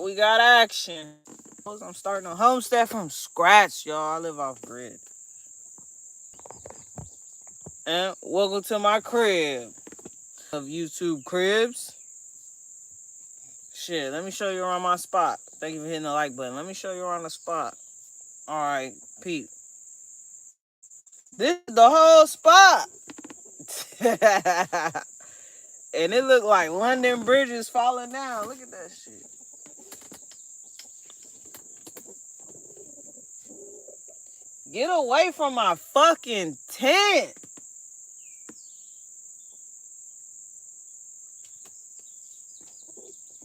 we got action. I'm starting a homestead from scratch, y'all. I live off grid. And welcome to my crib of YouTube cribs. Shit, let me show you around my spot. Thank you for hitting the like button. Let me show you around the spot. Alright, Pete. This is the whole spot. And it looked like London Bridge is falling down. Look at that shit. Get away from my fucking tent.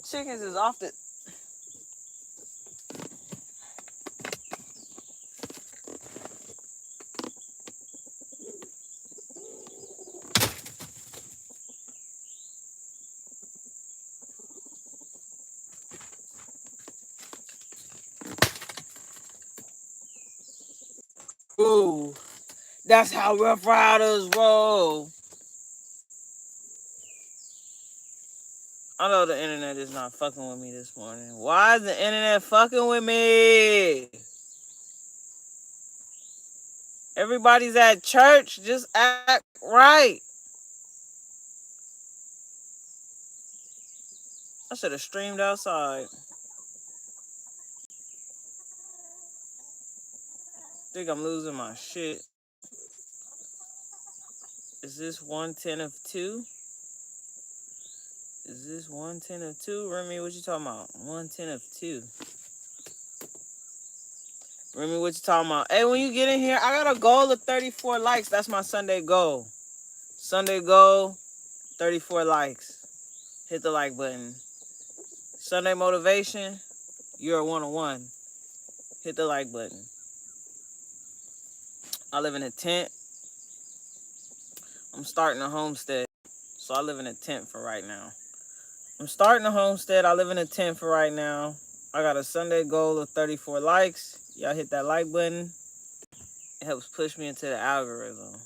Chickens is off the... Ooh, that's how Rough Riders roll. I know the internet is not fucking with me this morning. Why is the internet fucking with me? Everybody's at church. Just act right. I should have streamed outside. Think I'm losing my shit. Is this 110 of 2? Is this 110 of 2? Remy, what you talking about? 110 of 2. Remy, what you talking about? Hey, when you get in here, I got a goal of 34 likes. That's my Sunday goal. Sunday goal, 34 likes. Hit the like button. Sunday motivation, you're a one-on-one. Hit the like button. I live in a tent. I'm starting a homestead. So I live in a tent for right now. I'm starting a homestead. I live in a tent for right now. I got a Sunday goal of 34 likes. Y'all hit that like button. It helps push me into the algorithm.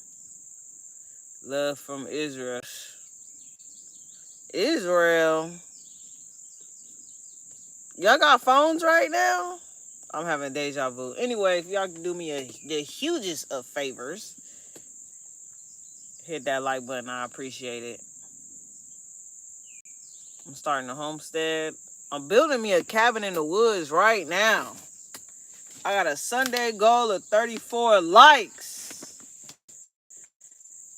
Love from Israel. Israel. Y'all got phones right now? I'm having deja vu. Anyway, if y'all can do me the hugest of favors, hit that like button. I appreciate it. I'm starting a homestead. I'm building me a cabin in the woods right now. I got a Sunday goal of 34 likes.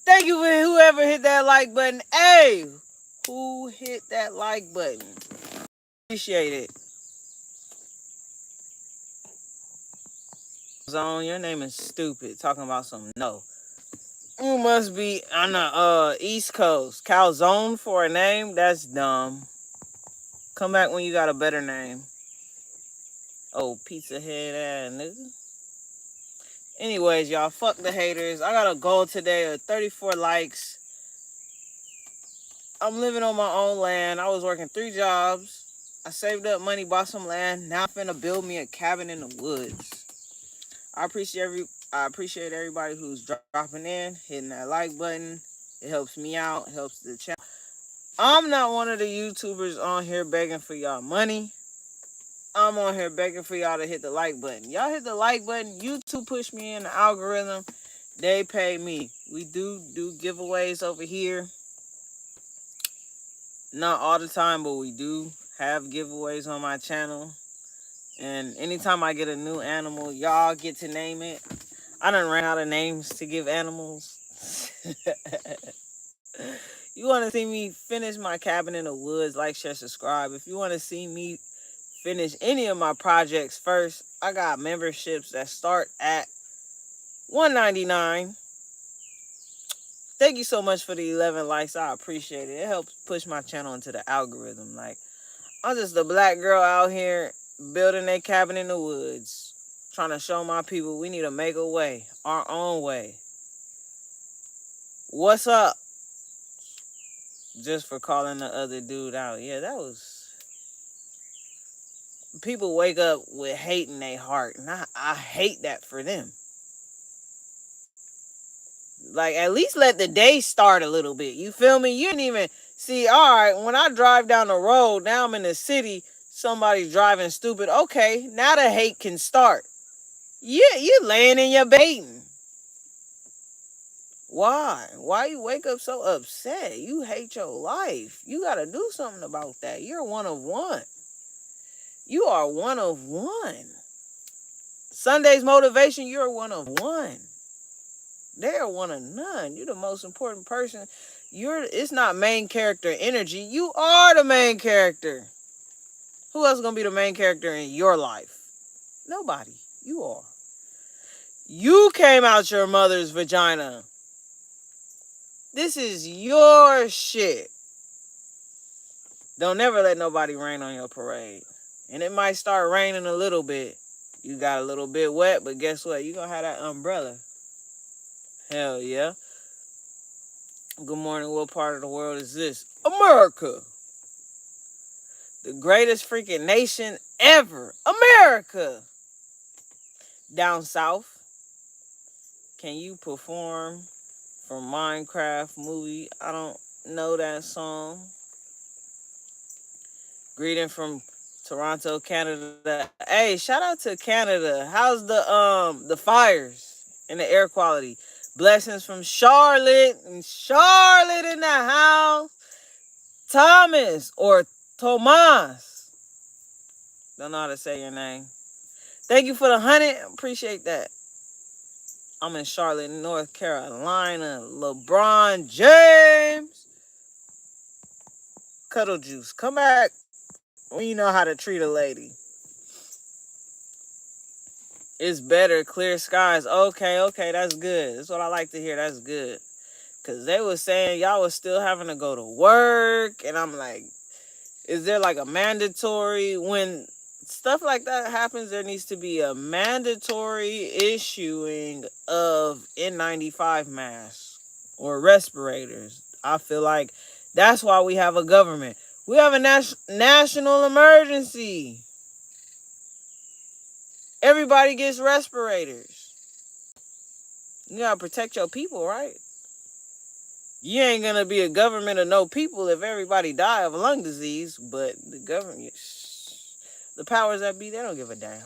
Thank you for whoever hit that like button. Hey, who hit that like button? Appreciate it. Zone, your name is stupid. Talking about some no. You must be on the East Coast. Calzone for a name? That's dumb. Come back when you got a better name. Oh, pizza head ass nigga. Anyways, y'all, fuck the haters. I got a goal today of 34 likes. I'm living on my own land. I was working 3 jobs. I saved up money, bought some land. Now I'm finna build me a cabin in the woods. I appreciate everybody who's dropping in, hitting that like button. It helps me out. It helps the channel. I'm not one of the YouTubers on here begging for y'all money. I'm on here begging for y'all to hit the like button. Y'all hit the like button. YouTube push me in the algorithm. They pay me. We do giveaways over here. Not all the time, but we do have giveaways on my channel. And anytime I get a new animal, y'all get to name it. I done ran out of names to give animals. You want to see me finish my cabin in the woods, like, share, subscribe. If you want to see me finish any of my projects first, I got memberships that start at $1.99. Thank you so much for the 11 likes. I appreciate it. It helps push my channel into the algorithm. Like, I'm just a black girl out here building a cabin in the woods, trying to show my people we need to make a way, our own way. What's up? Just for calling the other dude out. Yeah, that was... People wake up with hate in their heart, and I hate that for them. Like, at least let the day start a little bit. You feel me? You didn't even... See, all right, when I drive down the road, now I'm in the city, Somebody driving stupid. Okay, now the hate can start. Yeah, you laying in your baiting. Why? Why you wake up so upset? You hate your life. You gotta do something about that. You're one of one. You are one of one. Sunday's motivation, you're one of one. They are one of none. You're the most important person. It's not main character energy. You are the main character. Who else is gonna be the main character in your life? Nobody. You are. You came out your mother's vagina. This is your shit. Don't never let nobody rain on your parade. And it might start raining a little bit. You got a little bit wet, but guess what? You're gonna have that umbrella. Hell yeah. Good morning. What part of the world is this? America. The greatest freaking nation ever. America. Down south. Can you perform from Minecraft movie? I don't know that song. Greeting from Toronto, Canada. Hey, shout out to Canada. How's the fires and the air quality? Blessings from Charlotte and Charlotte in the house. Thomas or Tomas. Don't know how to say your name. Thank you for the 100. Appreciate that. I'm in Charlotte, North Carolina. LeBron James. Cuddle Juice. Come back when you know how to treat a lady. It's better, clear skies. Okay, that's good. That's what I like to hear. That's good. Because they was saying y'all was still having to go to work. And I'm like, is there like a mandatory, when stuff like that happens, there needs to be a mandatory issuing of N95 masks or respirators. I feel like that's why we have a government. We have a national emergency. Everybody gets respirators. You gotta protect your people, right? You ain't gonna be a government of no people if everybody die of lung disease, but the government, the powers that be, they don't give a damn.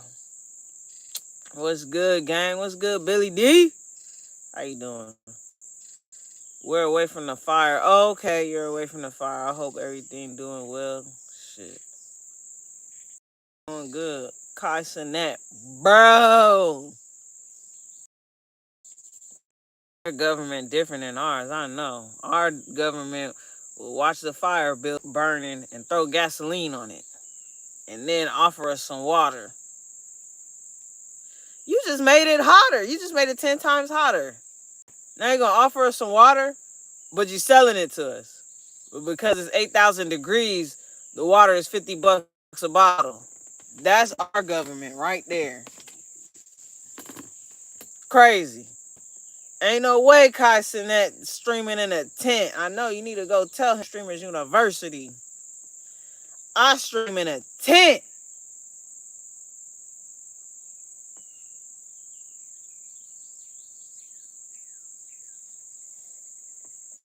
What's good, gang? What's good, Billy D? How you doing? We're away from the fire. Oh, okay, you're away from the fire. I hope everything doing well. Shit. Doing good. Kai Sinet. Bro. Our government different than ours, I know. Our government will watch the fire burning and throw gasoline on it. And then offer us some water. You just made it hotter. You just made it 10 times hotter. Now you're going to offer us some water, but you're selling it to us. But because it's 8,000 degrees, the water is $50 a bottle. That's our government right there. Crazy. Ain't no way Kai Sinet streaming in a tent. I know you need to go tell him Streamers University. I stream in a tent.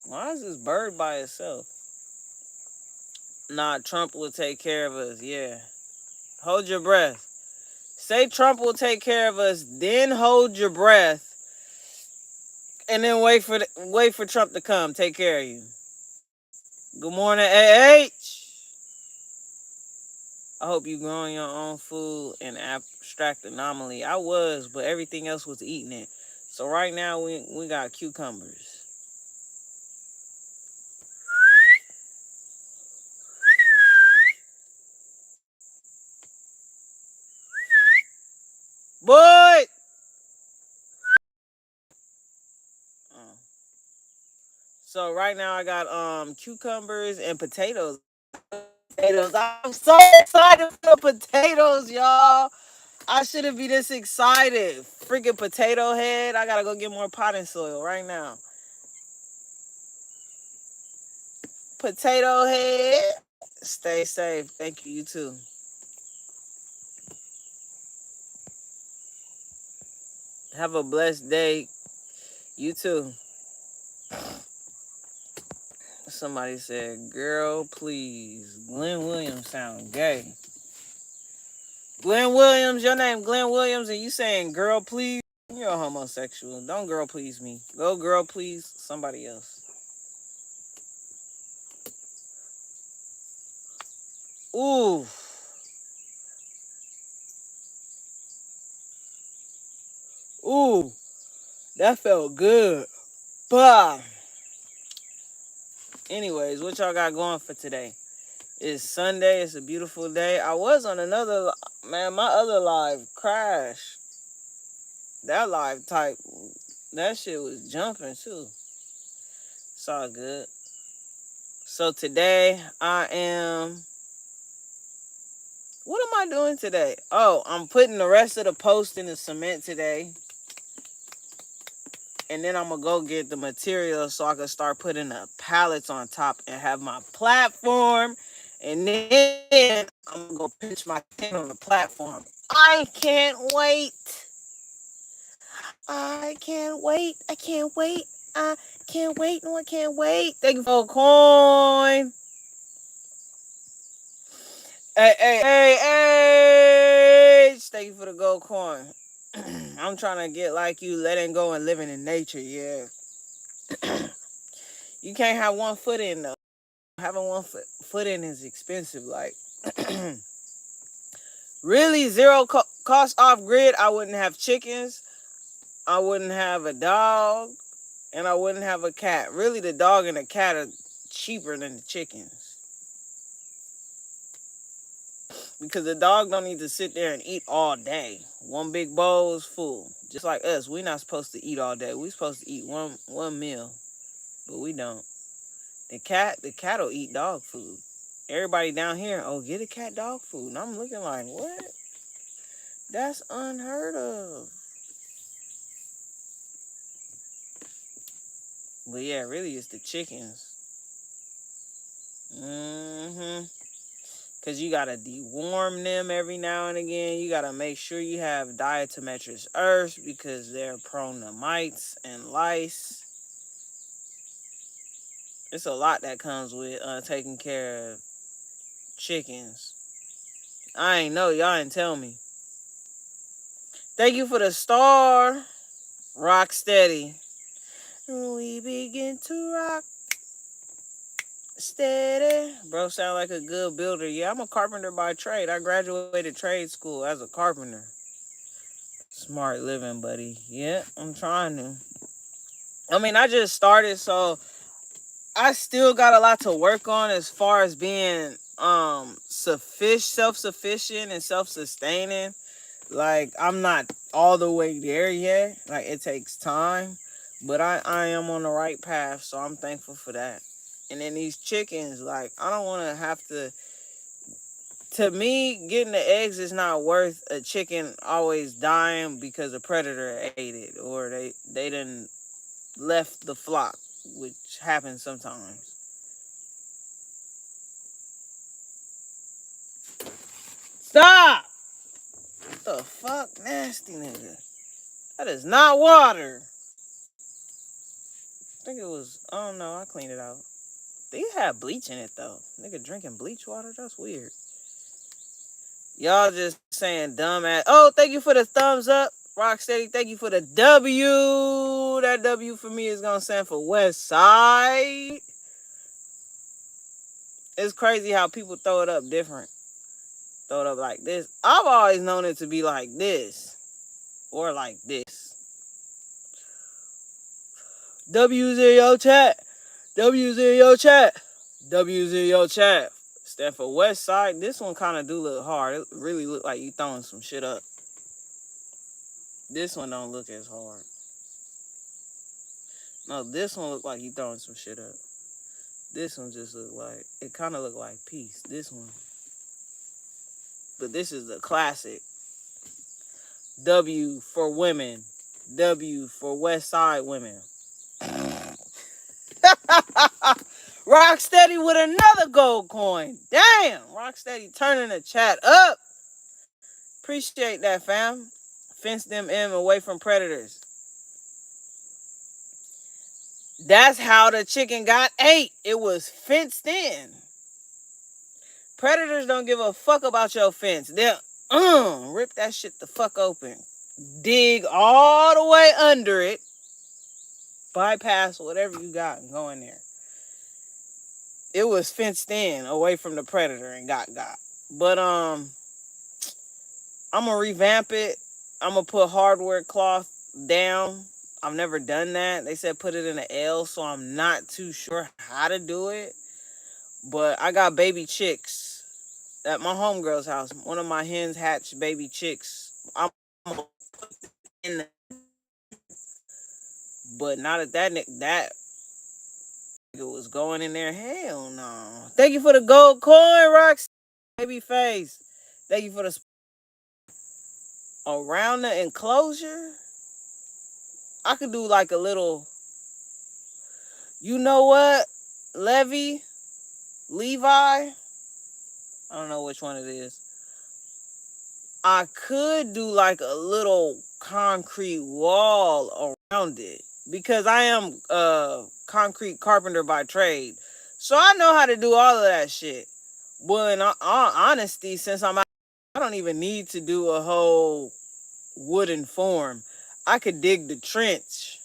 Why is this bird by itself? Nah, Trump will take care of us. Yeah. Hold your breath. Say Trump will take care of us, then hold your breath, and then wait for Trump to come take care of you. Good morning, AH. I hope you growing your own food in abstract anomaly. I was, but everything else was eating it. So right now we got cucumbers. Boy! So right now I got cucumbers and potatoes. I'm so excited for potatoes, y'all. I shouldn't be this excited. Freaking potato head. I gotta go get more potting soil right now. Potato head. Stay safe. Thank you, you too. Have a blessed day. You too. Somebody said, girl, please. Glenn Williams sound gay. Glenn Williams, your name Glenn Williams, and you saying girl please? You're a homosexual. Don't girl please me. Go girl please somebody else. Ooh. Ooh. That felt good. Bah. Anyways, what y'all got going for today? It's Sunday. It's a beautiful day. I was on another, man, my other live crashed. That live type, that shit was jumping too. It's all good. So today what am I doing today? Oh, I'm putting the rest of the post in the cement today. And then I'm going to go get the material so I can start putting the pallets on top and have my platform. And then I'm going to go pitch my tent on the platform. I can't wait. I can't wait. I can't wait. I can't wait. No, I can't wait. Thank you for a coin. Hey, hey, hey, hey. Thank you for the gold coin. I'm trying to get like you, letting go and living in nature, yeah. You can't have one foot in, though. Having one foot in is expensive. Like, really, zero cost off grid, I wouldn't have chickens. I wouldn't have a dog. And I wouldn't have a cat. Really, the dog and the cat are cheaper than the chickens. Because the dog don't need to sit there and eat all day. One big bowl is full. Just like us, we're not supposed to eat all day. We're supposed to eat one meal. But we don't. The cat will eat dog food. Everybody down here, oh, get a cat dog food. And I'm looking like, what? That's unheard of. But yeah, really, it's the chickens. Because you got to deworm them every now and again. You got to make sure you have diatomaceous earth because they're prone to mites and lice. It's a lot that comes with taking care of chickens. I ain't know. Y'all didn't tell me. Thank you for the star. Rock steady. We begin to rock steady. Bro, sound like a good builder. Yeah, I'm a carpenter by trade. I graduated trade school as a carpenter. Smart living, buddy. Yeah, I'm trying to. I mean, I just started, so I still got a lot to work on as far as being self-sufficient and self-sustaining. Like, I'm not all the way there yet. Like, it takes time. But I am on the right path, so I'm thankful for that. And then these chickens, like, I don't want to have to me, getting the eggs is not worth a chicken always dying because a predator ate it or they done left the flock, which happens sometimes. Stop! What the fuck? Nasty nigga. That is not water. I think it was, I don't know, I cleaned it out. They have bleach in it though. Nigga drinking bleach water? That's weird. Y'all just saying dumb ass. Oh, thank you for the thumbs up. Rocksteady, thank you for the W. That W for me is gonna stand for West Side. It's crazy how people throw it up different. Throw it up like this. I've always known it to be like this. Or like this. W's in your chat. W's in your chat. W's in your chat. Stand for West Side. This one kind of do look hard. It really look like you throwing some shit up. This one don't look as hard. No, this one look like you throwing some shit up. This one just look like, it kind of look like peace. This one. But this is the classic. W for women. W for West Side women. Rocksteady with another gold coin. Damn. Rocksteady turning the chat up. Appreciate that, fam. Fence them in away from predators. That's how the chicken got ate. It was fenced in. Predators don't give a fuck about your fence. Rip that shit the fuck open. Dig all the way under it. Bypass whatever you got and go in there. It was fenced in away from the predator and got. But I'm gonna revamp it. I'm gonna put hardware cloth down. I've never done that. They said put it in an L, so I'm not too sure how to do it. But I got baby chicks at my homegirl's house. One of my hens hatched baby chicks. I'm in the, but not at that that nigga was going in there. Hell no. Thank you for the gold coin, Rox. Baby face. Thank you for the around the enclosure. I could do like a little. You know what? Levi. I don't know which one it is. I could do like a little concrete wall around it because I am a concrete carpenter by trade. So I know how to do all of that shit. But in all honesty, since I'm out, I don't even need to do a whole wooden form. I could dig the trench.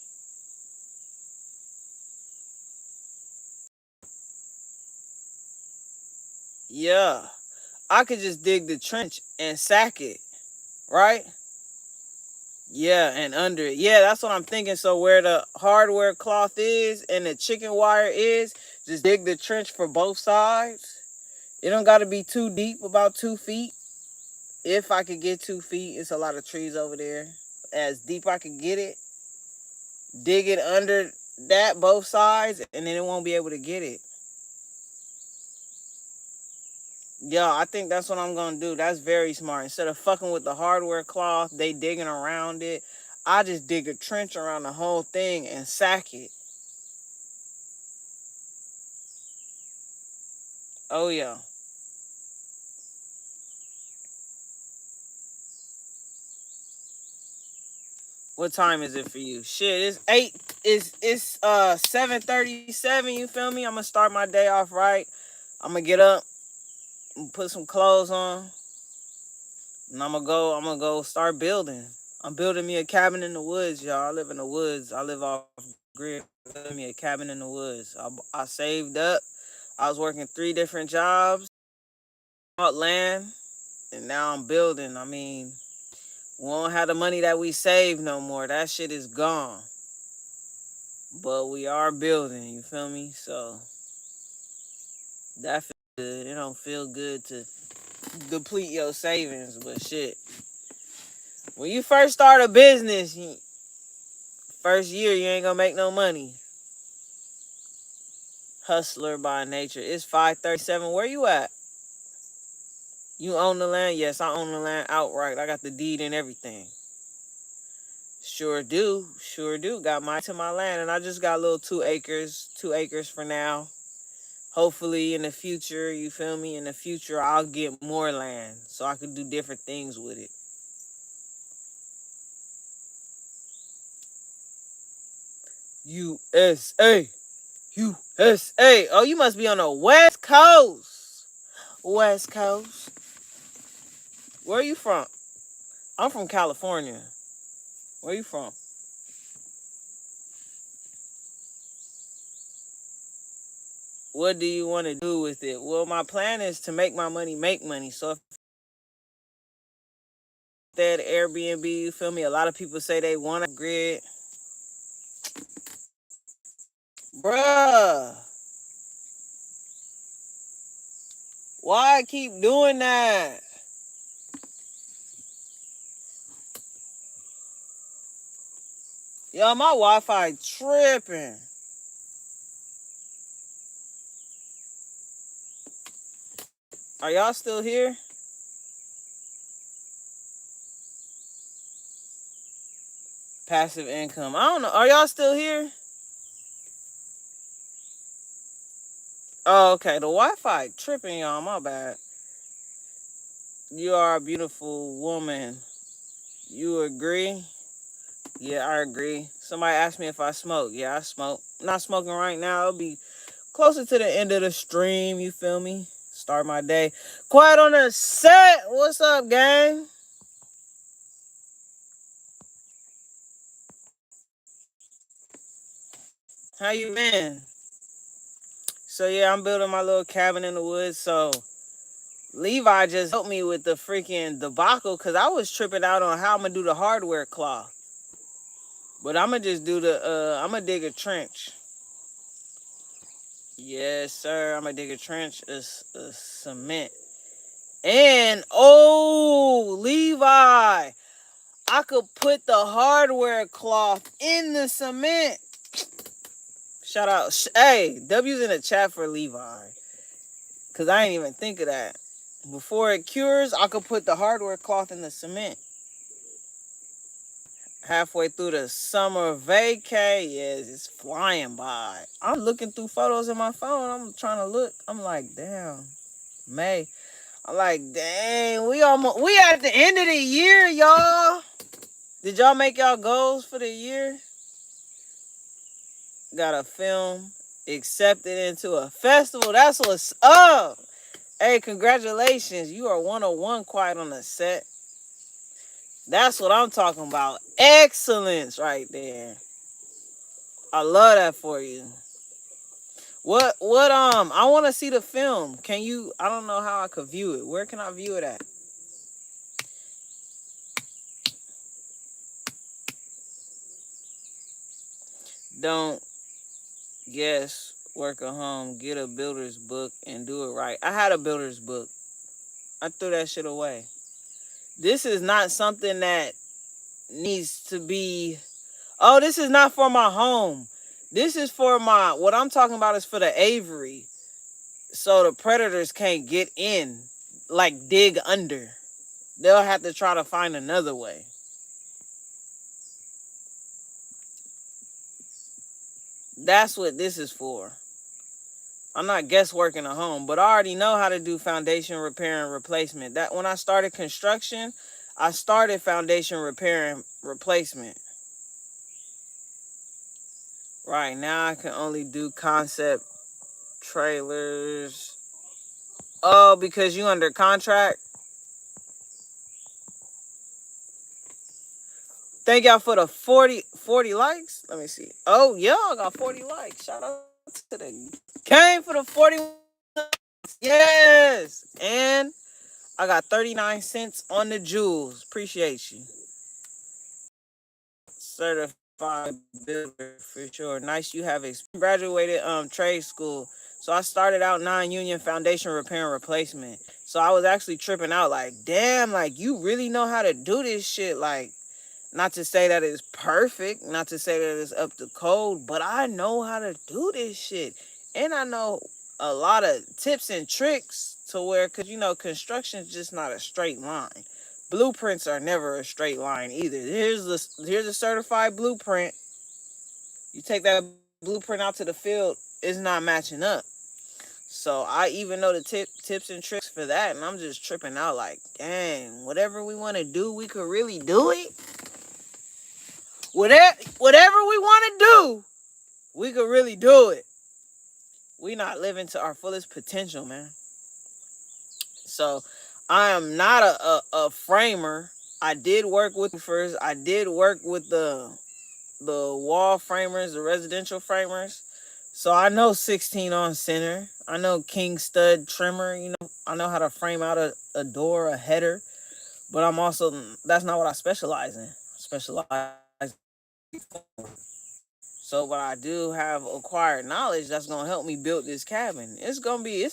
Yeah. I could just dig the trench and sack it, right? Yeah, and under it. Yeah, that's what I'm thinking. So where the hardware cloth is and the chicken wire is, just dig the trench for both sides. It don't got to be too deep, about 2 feet. If I could get 2 feet, it's a lot of trees over there. As deep I could get it, dig it under that both sides, and then it won't be able to get it. Yeah, I think that's what I'm gonna do. That's very smart. Instead of fucking with the hardware cloth, they digging around it. I just dig a trench around the whole thing and sack it. Oh yeah. What time is it for you? Shit, it's 8. It's 7:37. You feel me? I'm gonna start my day off right. I'm gonna get up, put some clothes on, and I'm gonna go start building. I'm building me a cabin in the woods, y'all. I live in the woods. I live off grid. Building me a cabin in the woods. I saved up. I was working 3 different jobs, bought land, and now I'm building. I mean, we don't have the money that we saved no more. That shit is gone. But we are building, you feel me? So that feels good. It don't feel good to deplete your savings, but shit. When you first start a business, first year you ain't gonna make no money. Hustler by nature. It's 5:37. Where you at? You own the land? Yes, I own the land outright. I got the deed and everything. Sure do. Sure do. Got my land, and I just got a little 2 acres. 2 acres for now. Hopefully in the future, you feel me? In the future, I'll get more land so I can do different things with it. USA. USA. Oh, you must be on the West Coast. West Coast. Where are you from? I'm from California. Where you from? What do you want to do with it? Well, my plan is to make my money make money. So if that Airbnb, you feel me? A lot of people say they want a grid. Bruh, why I keep doing that? Yo, my Wi-Fi tripping. Are y'all still here? Passive income. I don't know. Are y'all still here? Oh, okay. The Wi-Fi tripping, y'all. My bad. You are a beautiful woman. You agree? Yeah, I agree. Somebody asked me if I smoke. Yeah, I smoke. Not smoking right now. It'll be closer to the end of the stream. You feel me? start my day. Quiet on the set. What's up, gang? How you been? So yeah, I'm building my little cabin in the woods. So Levi just helped me with the freaking debacle because I was tripping out on how I'm gonna do the hardware cloth. But I'm gonna just do I'm gonna dig a trench. Yes, sir. I'm gonna dig a trench of cement. And oh, Levi, I could put the hardware cloth in the cement. Shout out. Hey, W's in the chat for Levi. Because I ain't even think of that. Before it cures, I could put the hardware cloth in the cement. Halfway through the summer vacay, yes, it's flying by. I'm looking through photos in my phone. I'm trying to look. I'm like, damn, May. I'm like, dang, we at the end of the year, y'all. Did y'all make y'all goals for the year? Got a film accepted into a festival. That's what's up. Hey, congratulations. You are 101 quiet on the set. That's what I'm talking about. Excellence right there. I love that for you. What I want to see the film. Can you I don't know how I could view it. Where can I view it at? Don't guess work at home, get a builder's book and do it right. I had a builder's book. I threw that shit away. This is not something that needs to be. Oh, this is not for my home. This is for my. What I'm talking about is for the aviary. So the predators can't get in, like dig under. They'll have to try to find another way. That's what this is for. I'm not guessworking a home, but I already know how to do foundation repair and replacement. That when I started construction, I started foundation repair and replacement. Right now, I can only do concept trailers. Oh, because you under contract. Thank y'all for the 40 likes. Let me see. Oh, y'all got 40 likes. Shout out to the game for the 40. Yes. And I got 39 cents on the jewels. Appreciate you. Certified builder for sure. Nice you have graduated trade school. So I started out non-union foundation repair and replacement. So I was actually tripping out like, damn, like you really know how to do this shit. Like, not to say that it's perfect, not to say that it's up to code, but I know how to do this shit. And I know a lot of tips and tricks to where, because, you know, construction is just not a straight line. Blueprints are never a straight line either. Here's a certified blueprint. You take that blueprint out to the field, it's not matching up. So I even know the tips and tricks for that, and I'm just tripping out like, dang, whatever we want to do, we could really do it. Whatever we want to do, we could really do it. We not living to our fullest potential, man. So I am not a framer. I did work with first. I did work with the wall framers, the residential framers. So I know 16 on center. I know king stud trimmer. You know, I know how to frame out a door, a header. But I'm also that's not what I specialize in. I specialize. So, but I do have acquired knowledge that's gonna help me build this cabin. It's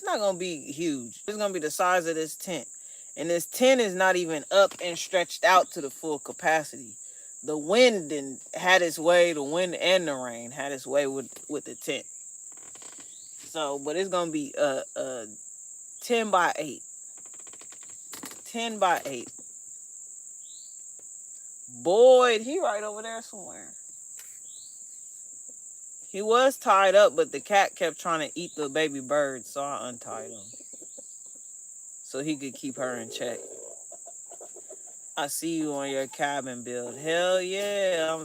not gonna be huge. It's gonna be the size of this tent, and this tent is not even up and stretched out to the full capacity. The wind had its way. The wind and the rain had its way with the tent. So, but it's gonna be a 10 by 8, 10 by 8. Boyd, he right over there somewhere. He was tied up, but the cat kept trying to eat the baby bird, so I untied him so he could keep her in check. I see you on your cabin build. Hell yeah,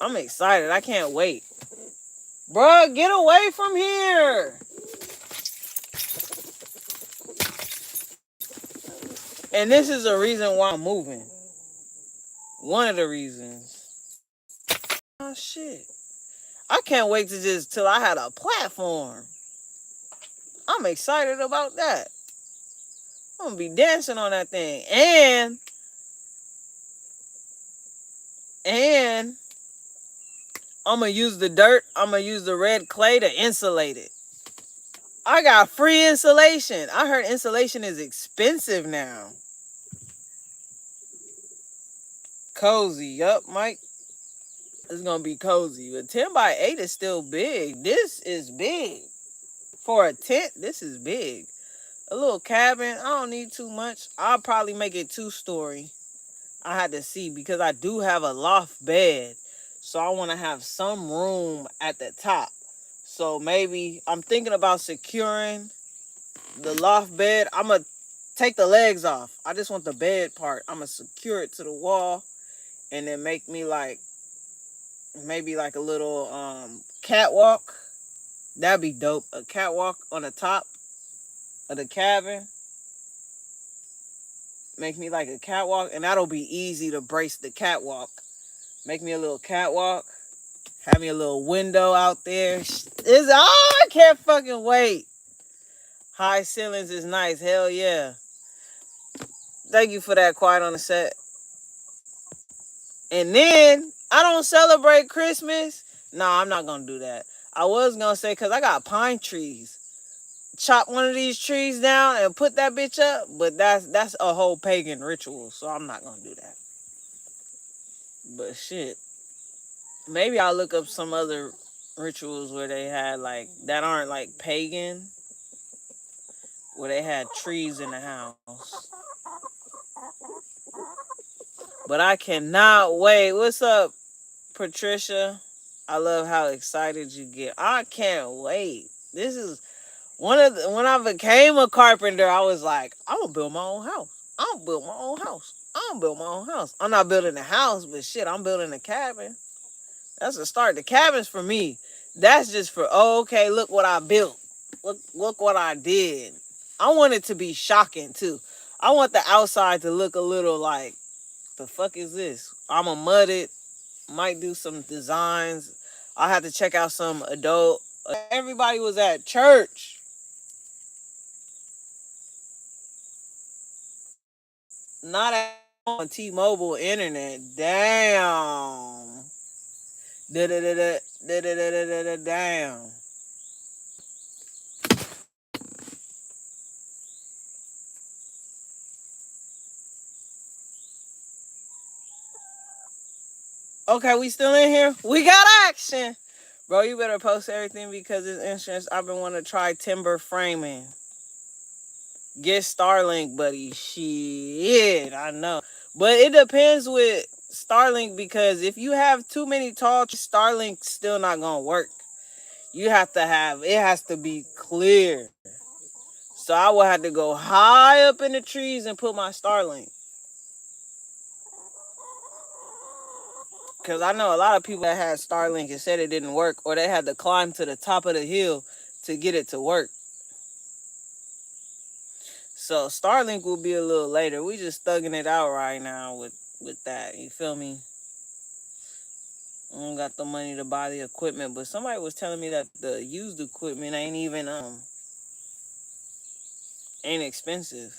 I'm excited. I can't wait, bruh. Get away from here. And this is the reason why I'm moving. One of the reasons. Oh shit. I can't wait to just till I had a platform. I'm excited about that. I'm gonna be dancing on that thing. And I'm gonna use the dirt. I'm gonna use the red clay to insulate it. I got free insulation. I heard insulation is expensive now. Cozy. Yup, Mike. It's gonna be cozy. But 10 by 8 is still big. This is big. For a tent, this is big. A little cabin, I don't need too much. I'll probably make it 2-story. I had to see because I do have a loft bed. So I want to have some room at the top. So maybe I'm thinking about securing the loft bed. I'm going to take the legs off. I just want the bed part. I'm going to secure it to the wall and then make me like maybe like a little catwalk. That'd be dope. A catwalk on the top of the cabin. Make me like a catwalk, and that'll be easy to brace the catwalk. Make me a little catwalk. Have me a little window out there. I can't fucking wait. High ceilings is nice. Hell yeah. Thank you for that, Quiet on the Set. And then I don't celebrate Christmas. Nah, I'm not gonna do that. I was gonna say because I got pine trees. Chop one of these trees down and put that bitch up, but that's a whole pagan ritual, so I'm not gonna do that. But shit, maybe I'll look up some other rituals where they had like that aren't like pagan, where they had trees in the house. But I cannot wait. What's up, Patricia? I love how excited you get. I can't wait. This is when I became a carpenter, I was like, I'm gonna build my own house. I'm gonna build my own house. I'm gonna build my own house. I'm not building a house, but shit, I'm building a cabin. That's a start. The cabin's for me. That's just for okay, look what I built. Look what I did. I want it to be shocking too. I want the outside to look a little like the fuck is this? I'ma mud it. Might do some designs. I had to check out some adult. Everybody was at church. Not on T-Mobile internet. Damn. Da da da da da da da da damn. Okay, we still in here? We got action. Bro, you better post everything because it's insurance. I've been wanting to try timber framing. Get Starlink, buddy. Shit, I know. But it depends with Starlink because if you have too many tall trees, Starlink's still not gonna work. You have to have it has to be clear. So I will have to go high up in the trees and put my Starlink. Because I know a lot of people that had Starlink and said it didn't work, or they had to climb to the top of the hill to get it to work. So Starlink will be a little later. We just thugging it out right now with that. You feel me? I don't got the money to buy the equipment, but somebody was telling me that the used equipment ain't expensive.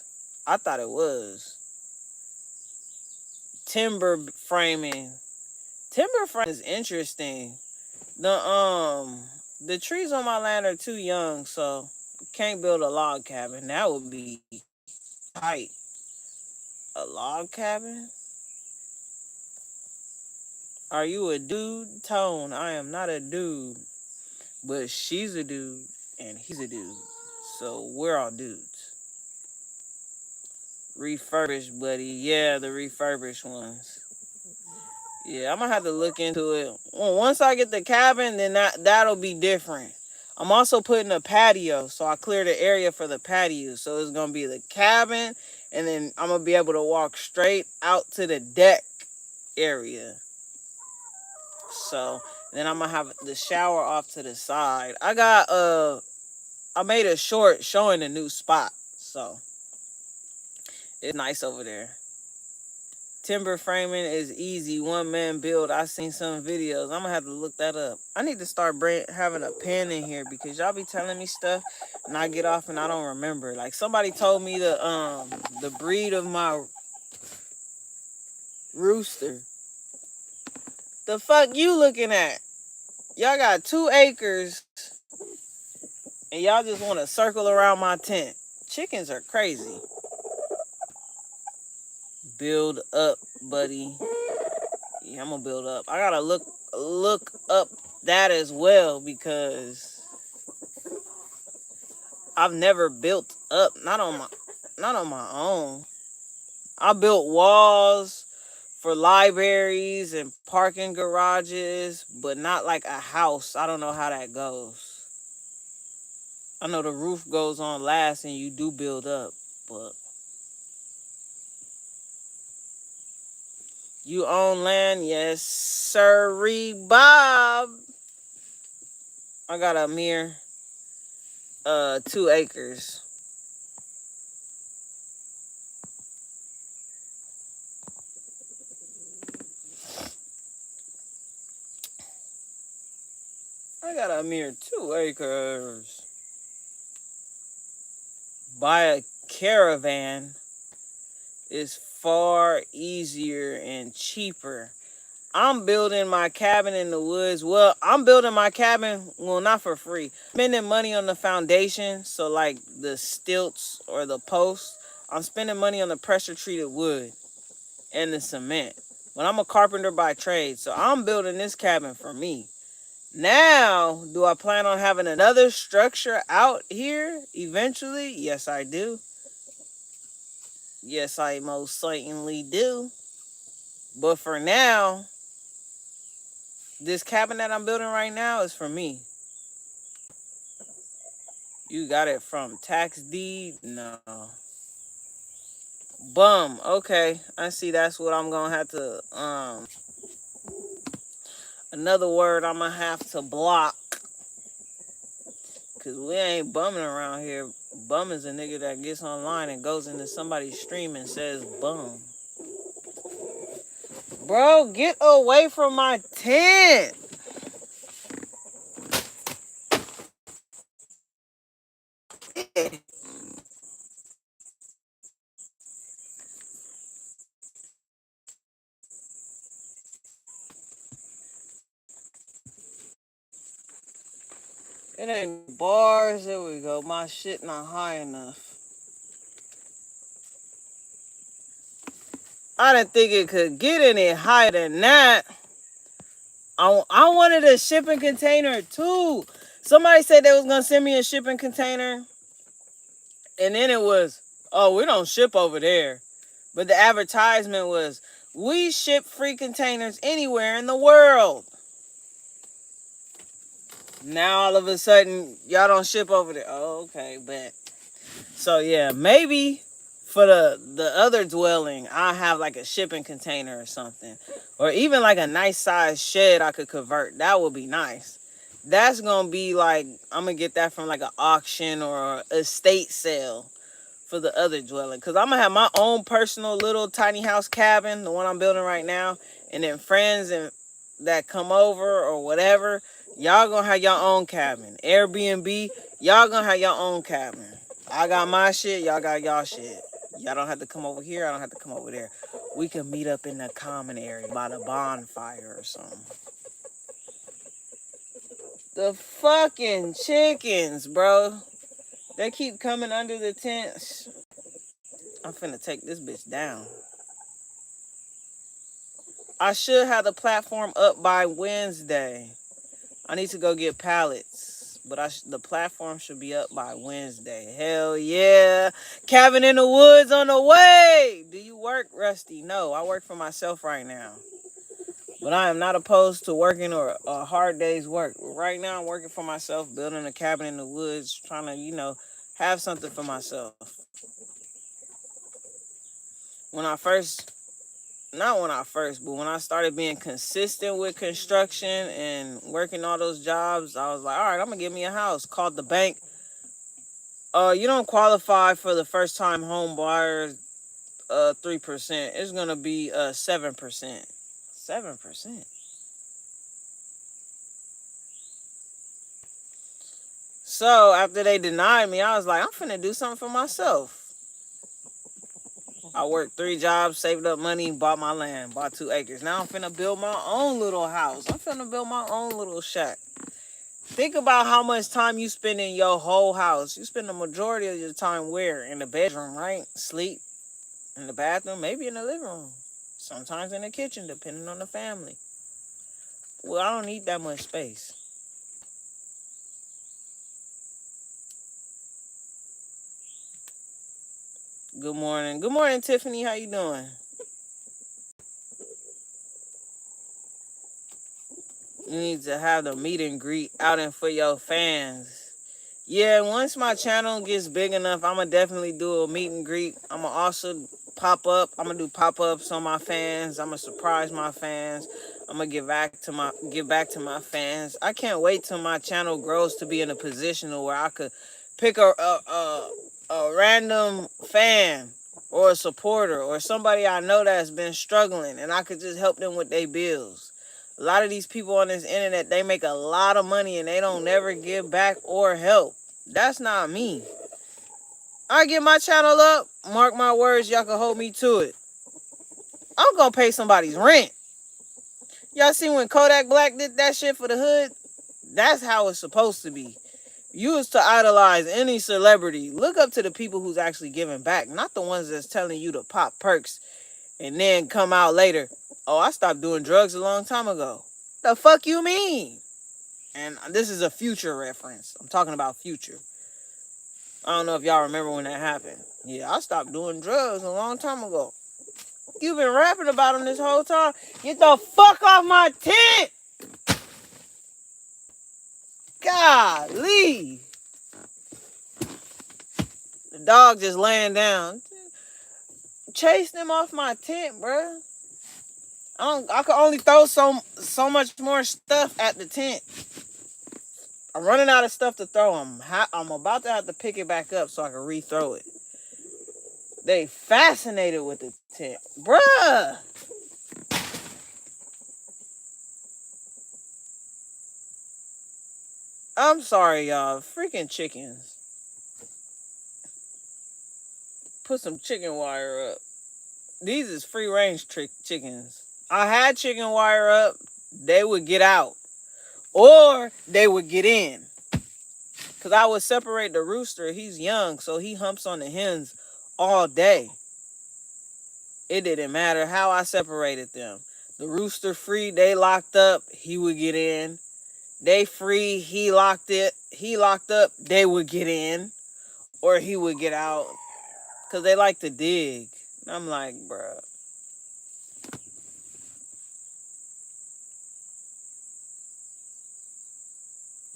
I thought it was. Timber framing. Timber framing is interesting. The trees on my land are too young, so can't build a log cabin. That would be tight. A log cabin? Are you a dude? Tone, I am not a dude. But she's a dude and he's a dude. So we're all dudes. Refurbished, buddy. Yeah, the refurbished ones. Yeah, I'm gonna have to look into it. Well, once I get the cabin, then that'll be different. I'm also putting a patio, so I clear the area for the patio. So it's gonna be the cabin, and then I'm gonna be able to walk straight out to the deck area. So then I'm gonna have the shower off to the side. I made a short showing the new spot. So It's nice over there. Timber framing is easy. One man build. I seen some videos. I'm gonna have to look that up. I need to start having a pen in here because y'all be telling me stuff and I get off and I don't remember. Like somebody told me the breed of my rooster. The fuck you looking at? Y'all got 2 acres and y'all just want to circle around my tent. Chickens are crazy. Build up, buddy. Yeah, I'm gonna build up. I gotta look up that as well because I've never built up. Not on my own. I built walls for libraries and parking garages, but not like a house. I don't know how that goes. I know the roof goes on last and you do build up, but you own land? Yes, sirree, Bob. I got a mere 2 acres. I got a mere 2 acres. Buy a caravan is far easier and cheaper. I'm building my cabin in the woods. Well, I'm building my cabin, well, not for free. Spending money on the foundation, so like the stilts or the posts. I'm spending money on the pressure treated wood and the cement. But I'm a carpenter by trade, so I'm building this cabin for me. Now, do I plan on having another structure out here eventually? Yes, I do. Yes, I most certainly do. But for now, this cabin that I'm building right now is for me. You got it from tax deed? No. Bum. Okay. I see that's what I'm gonna have to another word I'm gonna have to block. Cause we ain't bumming around here. Bum is a nigga that gets online and goes into somebody's stream and says bum. Bro, get away from my tent. It ain't bars. There we go. My shit not high enough. I didn't think it could get any higher than that. I wanted a shipping container too. Somebody said they was gonna send me a shipping container, and then it was, oh, we don't ship over there. But the advertisement was, we ship free containers anywhere in the world. Now all of a sudden, y'all don't ship over there. Oh, okay, but so yeah, maybe for the other dwelling, I'll have like a shipping container or something, or even like a nice size shed I could convert. That would be nice. That's gonna be like I'm gonna get that from like an auction or a estate sale for the other dwelling, because I'm gonna have my own personal little tiny house cabin, the one I'm building right now, and then friends and that come over or whatever, y'all gonna have your own cabin. Airbnb, y'all gonna have your own cabin. I got my shit, y'all got y'all shit. Y'all don't have to come over here, I don't have to come over there. We can meet up in the common area by the bonfire or something. The fucking chickens, bro. They keep coming under the tent. I'm finna take this bitch down. I should have the platform up by Wednesday. I need to go get pallets, but the platform should be up by Wednesday. Hell yeah. Cabin in the woods on the way. Do you work, Rusty? No, I work for myself right now. But I am not opposed to working or a hard day's work. Right now, I'm working for myself, building a cabin in the woods, trying to, have something for myself. When I first Not when I first, but when I started being consistent with construction and working all those jobs, I was like, all right, I'm gonna get me a house. Called the bank. You don't qualify for the first time home buyers 3%. It's gonna be 7%. 7%. So after they denied me, I was like, I'm finna do something for myself. I worked 3 jobs, saved up money, bought my land, bought 2 acres. Now I'm finna build my own little house. I'm finna build my own little shack. Think about how much time you spend in your whole house. You spend the majority of your time where? In the bedroom, right? Sleep. In the bathroom, maybe in the living room. Sometimes in the kitchen, depending on the family. Well, I don't need that much space. Good morning. Good morning, Tiffany. How you doing? You need to have the meet and greet out and for your fans. Yeah, once my channel gets big enough, I'ma definitely do a meet and greet. I'ma also pop up. I'ma do pop ups on my fans. I'ma surprise my fans. I'ma give back to my fans. I can't wait till my channel grows to be in a position where I could pick a random fan or a supporter or somebody I know that's been struggling, and I could just help them with their bills. A lot of these people on this internet, they make a lot of money and they don't never give back or help. That's not me. I get my channel up, mark my words, y'all can hold me to it. I'm gonna pay somebody's rent. Y'all see when Kodak Black did that shit for the hood? That's how it's supposed to be. You was to idolize any celebrity. Look up to the people who's actually giving back, not the ones that's telling you to pop perks and then come out later. Oh, I stopped doing drugs a long time ago. The fuck you mean? And this is a future reference. I'm talking about future. I don't know if y'all remember when that happened. Yeah, I stopped doing drugs a long time ago. You've been rapping about them this whole time. Get the fuck off my tent! Golly. The dog just laying down. Chase them off my tent, bruh. I could only throw so much more stuff at the tent. I'm running out of stuff to throw. I'm about to have to pick it back up so I can re-throw it. They fascinated with the tent. Bruh. I'm sorry, y'all. Freaking chickens. Put some chicken wire up. These is free range chickens. I had chicken wire up. They would get out. Or they would get in. Because I would separate the rooster. He's young, so he humps on the hens all day. It didn't matter how I separated them. The rooster free, they locked up, he would get in. They free, he locked up, they would get in. Or he would get out. Because they like to dig. I'm like, bruh.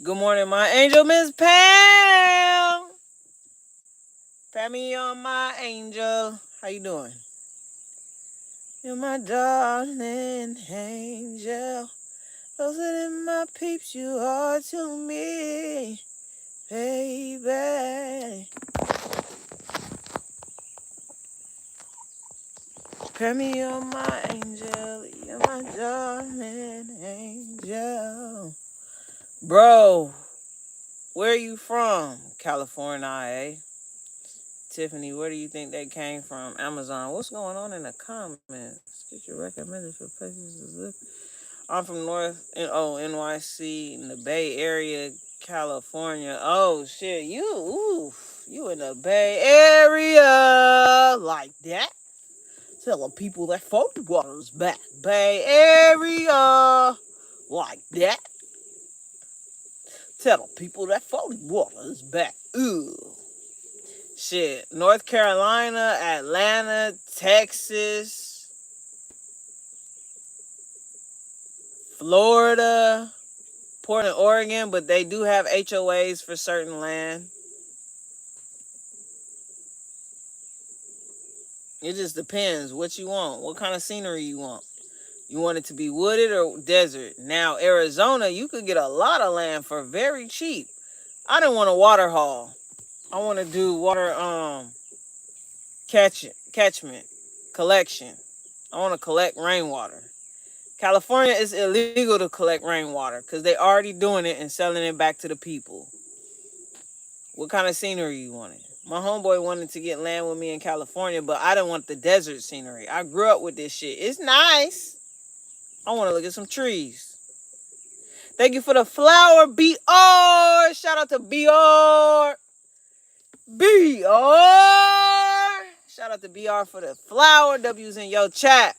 Good morning, my angel, Miss Pam. Pammy on my angel. How you doing? You're my darling angel. Closer than my peeps you are to me, baby. Pammy, you're my angel. You're my darling angel. Bro, where are you from? California, eh? Tiffany, where do you think they came from? Amazon. What's going on in the comments? Get your recommended for places to look. I'm from NYC in the Bay Area, California. Oh shit, you in the Bay Area like that? Tell the people that Fort Water's back. Bay Area like that. Tell the people that Fort Water's back. Ooh. Shit. North Carolina, Atlanta, Texas, Florida, Portland, Oregon, but they do have HOAs for certain land. It just depends what you want, what kind of scenery you want. You want it to be wooded or desert. Now, Arizona, you could get a lot of land for very cheap. I didn't want a water haul. I want to do water catchment. collection. I want to collect rainwater. California is illegal to collect rainwater because they already doing it and selling it back to the people. What kind of scenery you wanted? My homeboy wanted to get land with me in California, but I didn't want the desert scenery. I grew up with this shit. It's nice. I want to look at some trees. Thank you for the flower, BR. Shout out to BR. BR. Shout out to BR for the flower. W's in your chat.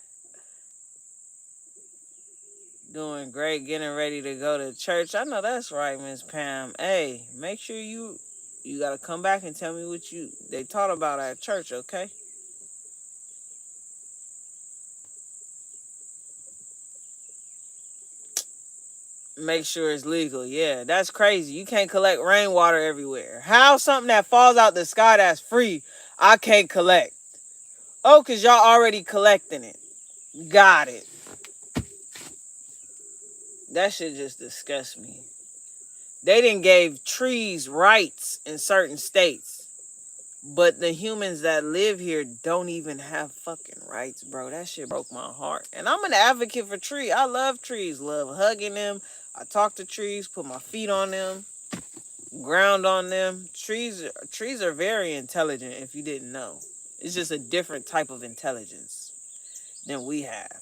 Doing great, getting ready to go to church. I know that's right, Miss Pam. Hey, make sure you gotta come back and tell me what they taught about at church, okay? Make sure it's legal. Yeah, that's crazy. You can't collect rainwater everywhere. How something that falls out the sky that's free, I can't collect? Oh, cause y'all already collecting it. Got it. That shit just disgusts me. They didn't gave trees rights in certain states. But the humans that live here don't even have fucking rights, bro. That shit broke my heart. And I'm an advocate for trees. I love trees. Love hugging them. I talk to trees, put my feet on them, ground on them. Trees are very intelligent if you didn't know. It's just a different type of intelligence than we have.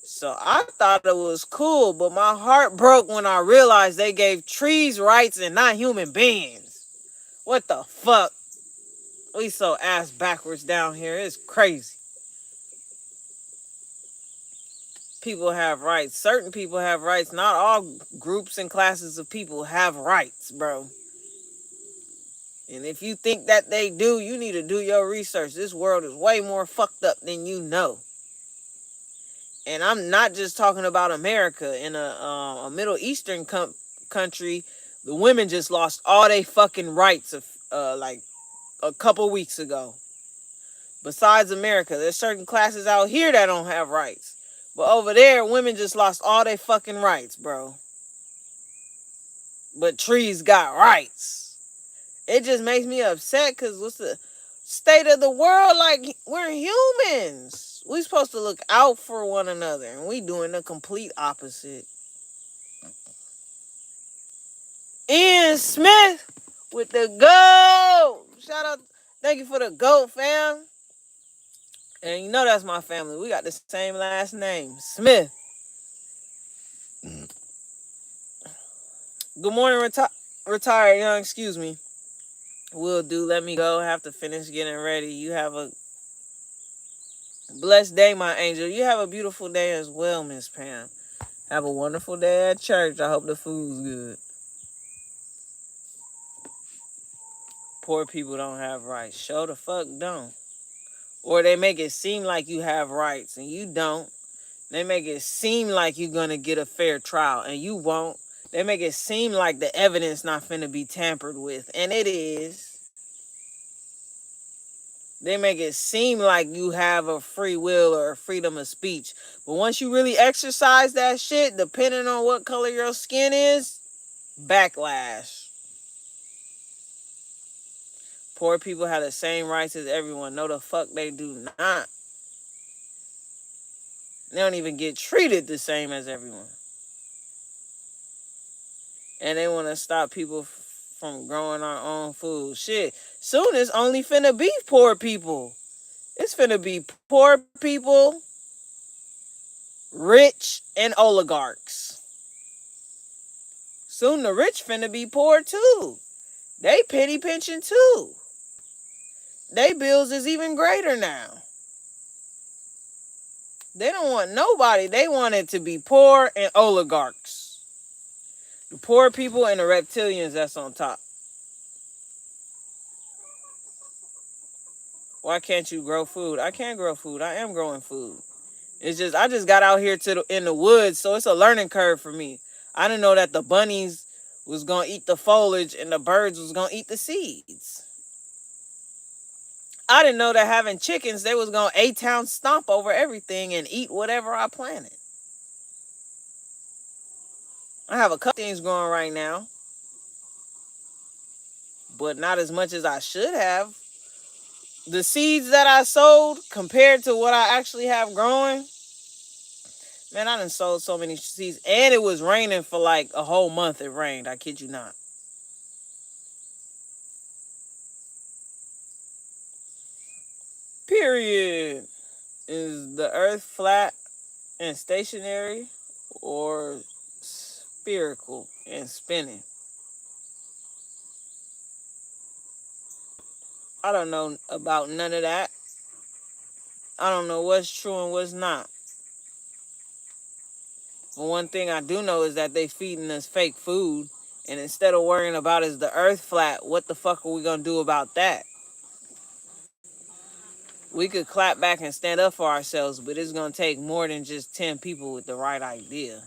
So I thought it was cool, but my heart broke when I realized they gave trees rights and not human beings. What the fuck? We so ass backwards down here. It's crazy. People have rights. Certain people have rights. Not all groups and classes of people have rights, bro. And if you think that they do, you need to do your research. This world is way more fucked up than you know. And I'm not just talking about America. In a Middle Eastern country, the women just lost all their fucking rights of like a couple weeks ago. Besides America, there's certain classes out here that don't have rights. But over there, women just lost all their fucking rights, bro. But trees got rights. It just makes me upset because what's the state of the world? Like, we're humans. We supposed to look out for one another, and we doing the complete opposite. Ian Smith with the goat. Shout out. Thank you for the goat, fam. And you know that's my family. We got the same last name, Smith. Good morning, retired young. Excuse me. Will do. Let me go. Have to finish getting ready. You have a blessed day, my angel. You have a beautiful day as well, Miss Pam. Have a wonderful day at church. I hope the food's good. Poor people don't have rights. Show the fuck don't. Or they make it seem like you have rights and you don't. They make it seem like you're going to get a fair trial and you won't. They make it seem like the evidence not finna be tampered with. And it is. They make it seem like you have a free will or a freedom of speech. But once you really exercise that shit, depending on what color your skin is, backlash. Poor people have the same rights as everyone. No, the fuck they do not. They don't even get treated the same as everyone. And they want to stop people from growing our own food. Shit, soon it's only finna be poor people. It's finna be poor people, rich, and oligarchs. Soon the rich finna be poor too. They penny pinching too. They bills is even greater now. They don't want nobody. They want it to be poor and oligarchs. The poor people and the reptilians that's on top. Why can't you grow food? I can grow food. I am growing food. It's just I just got out here in the woods, so it's a learning curve for me. I didn't know that the bunnies was gonna eat the foliage and the birds was gonna eat the seeds. I didn't know that having chickens, they was gonna A-town stomp over everything and eat whatever I planted. I have a couple things growing right now, but not as much as I should have. The seeds that I sowed compared to what I actually have growing, man, I done sold so many seeds. And it was raining for like a whole month. It rained. I kid you not. Period. Is the earth flat and stationary or spherical and spinning? I don't know about none of that. I don't know what's true and what's not. But one thing I do know is that they feeding us fake food. And instead of worrying about is the earth flat, what the fuck are we gonna do about that? We could clap back and stand up for ourselves, but it's gonna take more than just 10 people with the right idea.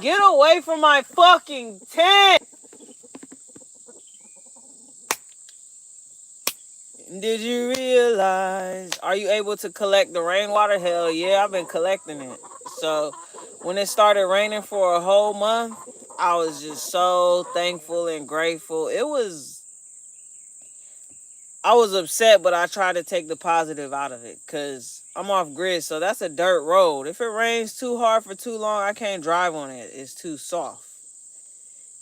Get away from my fucking tent! Did you realize? Are you able to collect the rainwater? Hell yeah, I've been collecting it. So when it started raining for a whole month, I was just so thankful and grateful. I was upset, but I tried to take the positive out of it because I'm off grid, so that's a dirt road. If it rains too hard for too long, I can't drive on it. It's too soft.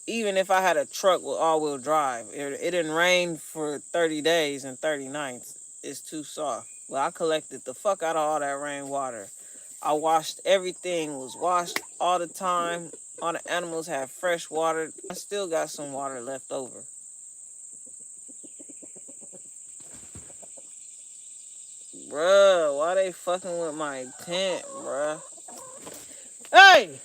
Even if I had a truck with all-wheel drive, it didn't rain for 30 days and 30 nights. It's too soft. Well, I collected the fuck out of all that rainwater. I washed everything, was washed all the time. All the animals had fresh water. I still got some water left over. Bruh, why they fucking with my tent, bruh? Hey!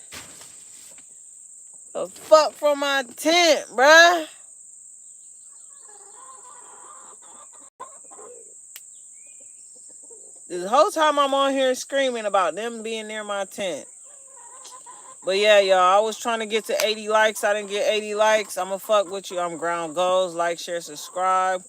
The fuck from my tent, bruh? This whole time I'm on here screaming about them being near my tent. But yeah, y'all, I was trying to get to 80 likes. I didn't get 80 likes. I'ma fuck with you. I'm Ground Goals. Like, share, subscribe.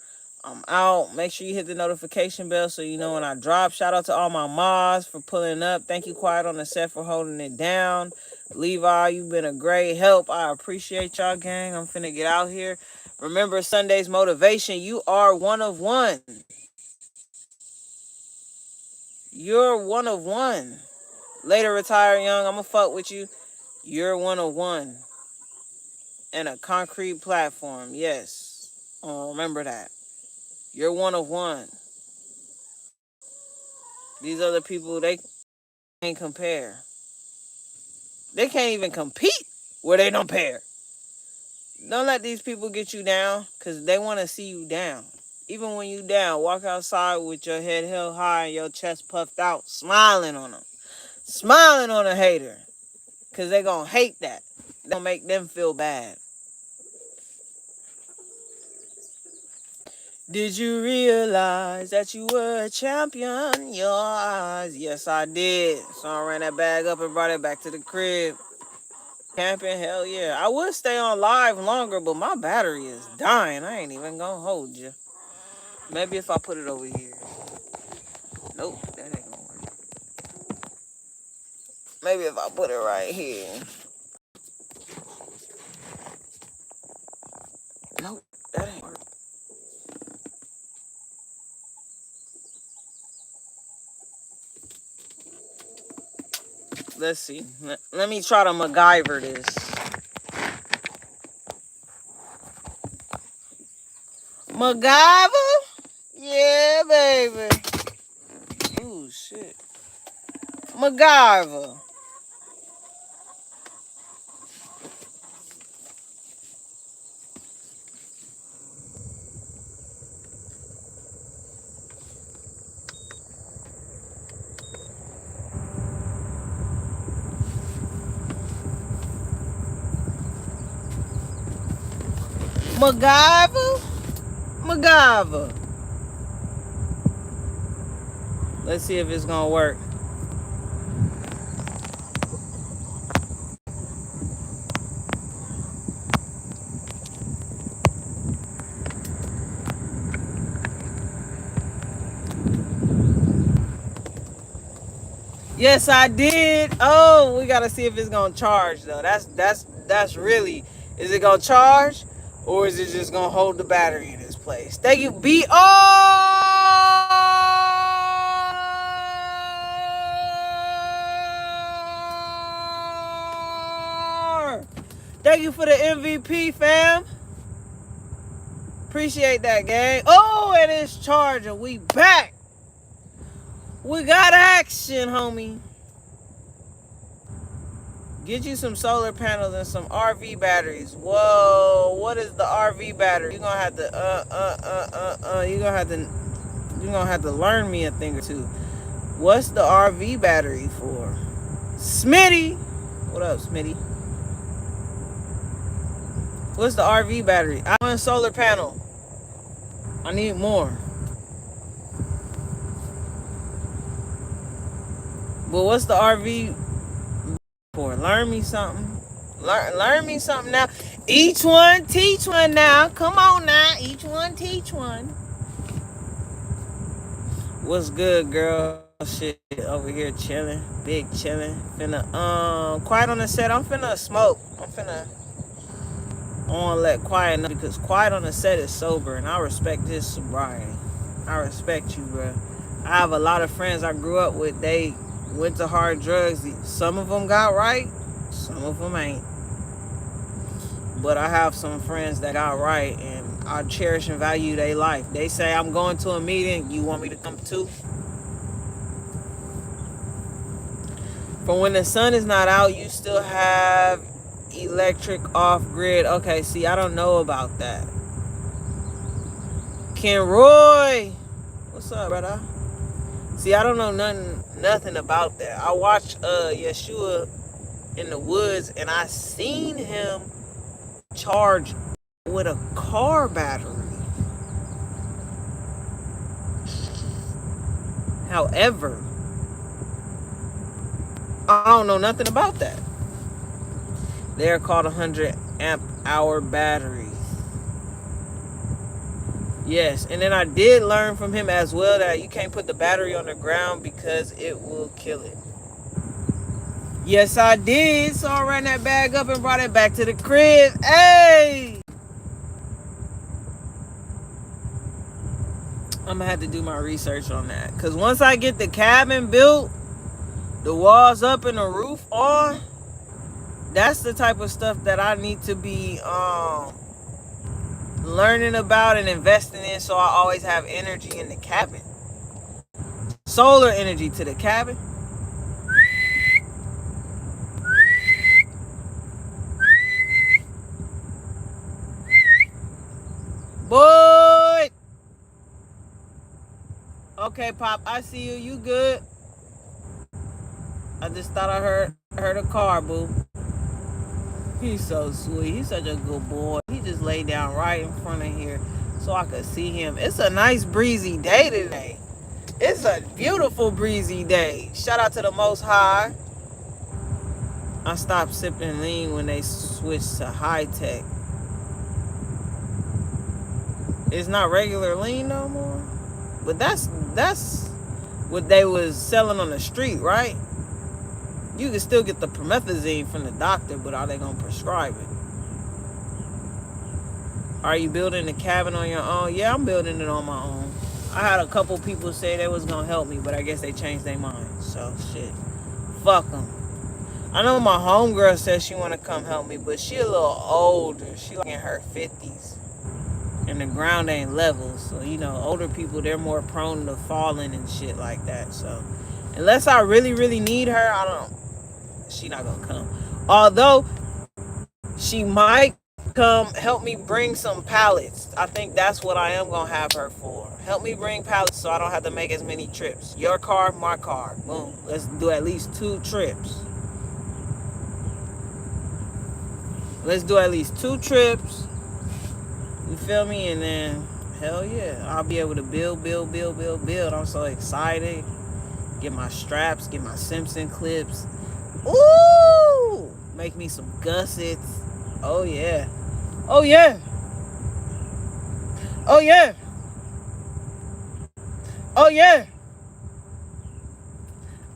I'm out. Make sure you hit the notification bell so you know when I drop. Shout out to all my mods for pulling up. Thank you, Quiet on the Set, for holding it down. Levi, you've been a great help. I appreciate y'all, gang. I'm finna get out here. Remember Sunday's motivation. You are one of one. You're one of one. Later, retire young. I'ma fuck with you. You're one of one. And a concrete platform. Yes. Remember that. You're one of one. These other people, they can't compare. They can't even compete where they don't pair. Don't let these people get you down because they want to see you down. Even when you down, walk outside with your head held high and your chest puffed out, smiling on them. Smiling on a hater because they going to hate that. They'll make them feel bad. Did you realize that you were a champion in your eyes? Yes, I did. So I ran that bag up and brought it back to the crib. Camping, hell yeah. I would stay on live longer, but my battery is dying. I ain't even gonna hold you. Maybe if I put it over here. Nope, that ain't gonna work. Maybe if I put it right here. Nope, that ain't work. Let's see. Let me try to MacGyver this. MacGyver? Yeah, baby. Ooh, shit. MacGyver. MacGyver? MacGyver. Let's see if it's gonna work. Yes, I did. Oh, we gotta see if it's gonna charge though. That's really. Is it gonna charge, or is it just gonna hold the battery in its place? Thank you, BR. Thank you for the MVP, fam. Appreciate that, gang. Oh, and it's charging. We back. We got action, homie. Get you some solar panels and some RV batteries. Whoa, what is the RV battery? You're gonna have to you're gonna have to learn me a thing or two. What's the RV battery for? Smitty! What up, Smitty? What's the RV battery? I want a solar panel. I need more. But what's the RV for? Learn me something. Learn me something now. Each one teach one now. Come on now. Each one teach one. What's good, girl? Shit over here chilling. Big chilling. Finna quiet on the set. I'm finna smoke. I wanna let quiet know because quiet on the set is sober and I respect his sobriety. I respect you, bro. I have a lot of friends I grew up with. They went to hard drugs. Some of them got right, some of them ain't. But I have some friends that got right, and I cherish and value their life. They say, I'm going to a meeting. You want me to come too? For when the sun is not out, you still have electric off grid. Okay, see, I don't know about that. Ken Roy, what's up, brother? See, I don't know nothing about that. I watched Yeshua in the woods, and I seen him charge with a car battery. However, I don't know nothing about that. They're called 100 amp hour batteries. Yes, and then I did learn from him as well that you can't put the battery on the ground because it will kill it. Yes, I did. So I ran that bag up and brought it back to the crib. Hey! I'm going to have to do my research on that. Because once I get the cabin built, the walls up and the roof on, that's the type of stuff that I need to be learning about and investing in, so I always have energy in the cabin. Solar energy to the cabin. Boy! Okay, Pop, I see you. You good? I just thought I heard a car, boo. He's so sweet. He's such a good boy. He just laid down right in front of here so I could see him. It's a nice breezy day today. It's a beautiful breezy day. Shout out to the Most High. I stopped sipping lean when they switched to high tech. It's not regular lean no more. But that's what they was selling on the street, right? You can still get the promethazine from the doctor, but are they going to prescribe it? Are you building the cabin on your own? Yeah, I'm building it on my own. I had a couple people say they was going to help me, but I guess they changed their mind. So, shit. Fuck them. I know my homegirl says she want to come help me, but she a little older. She like in her 50s. And the ground ain't level. So, you know, older people, they're more prone to falling and shit like that. So, unless I really, really need her, she not gonna come. Although she might come help me bring some pallets. I think that's what I am gonna have her for. Help me bring pallets so I don't have to make as many trips. Your car, my car. Boom. Let's do at least 2 trips. Let's do at least 2 trips. You feel me? And then, hell yeah, I'll be able to build. I'm so excited. Get my straps, get my Simpson clips. Ooh! Make me some gussets. Oh yeah. Oh yeah. Oh yeah. Oh yeah.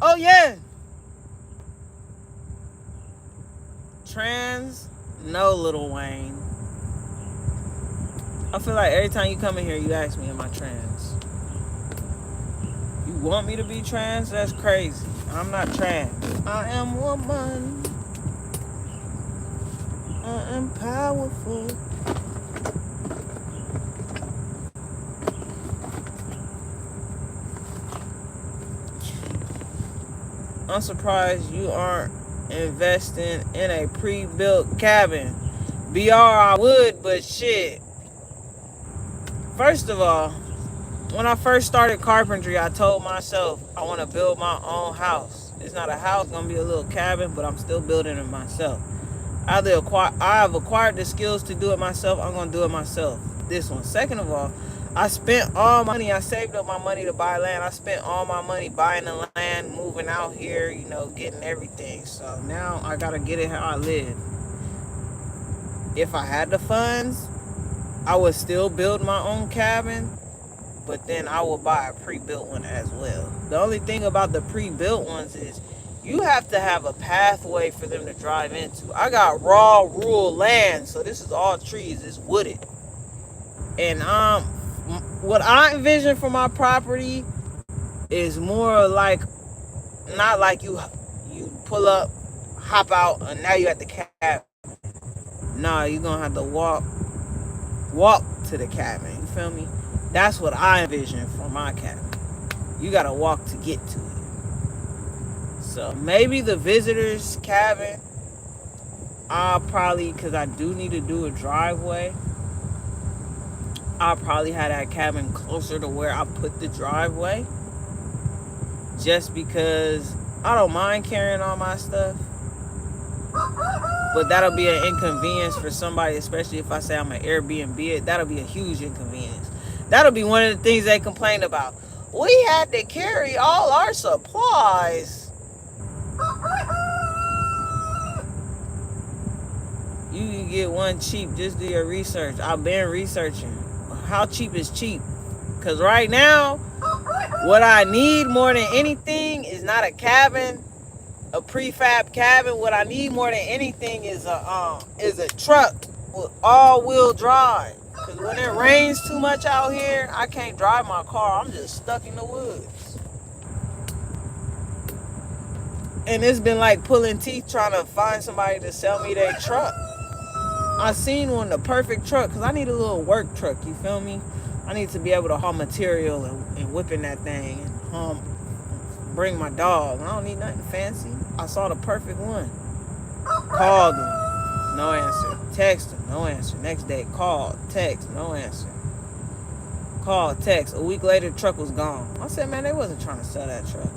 Oh yeah. trans? No, Lil Wayne. I feel like every time you come in here, you ask me, am I trans? You want me to be trans? That's crazy. I'm not trans. I am woman. I am powerful. I'm surprised you aren't investing in a pre-built cabin. BR, I would, but shit. First of all, when I first started carpentry, I told myself I want to build my own house. It's not a house, it's gonna be a little cabin, but I'm still building it myself. I have acquired the skills to do it myself. I'm gonna do it myself. This one. Second of all, I spent all my money. I saved up my money to buy land. I spent all my money buying the land, moving out here, getting everything. So now I gotta get it how I live. If I had the funds, I would still build my own cabin, but then I will buy a pre-built one as well. The only thing about the pre-built ones is you have to have a pathway for them to drive into. I got raw rural land, so this is all trees. It's wooded. And what I envision for my property is more like, not like you pull up, hop out, and now you at the cabin. Nah, you're gonna have to walk to the cabin. You feel me? That's what I envision for my cabin. You gotta walk to get to it. So maybe the visitor's cabin, I'll probably, because I do need to do a driveway, I'll probably have that cabin closer to where I put the driveway. Just because I don't mind carrying all my stuff. But that'll be an inconvenience for somebody, especially if I say I'm an Airbnb it. That'll be a huge inconvenience. That'll be one of the things they complain about. We had to carry all our supplies. You can get one cheap. Just do your research. I've been researching. How cheap is cheap? Because right now, what I need more than anything is not a cabin, a prefab cabin. What I need more than anything is a truck with all-wheel drive. Because when it rains too much out here, I can't drive my car. I'm just stuck in the woods. And it's been like pulling teeth trying to find somebody to sell me their truck. I seen one, the perfect truck, because I need a little work truck, you feel me? I need to be able to haul material and whip in that thing and bring my dog. I don't need nothing fancy. I saw the perfect one. Called him, no answer. Text him, no answer. Next day, called, text, no answer. Called, text. A week later, the truck was gone. I said, man, they wasn't trying to sell that truck.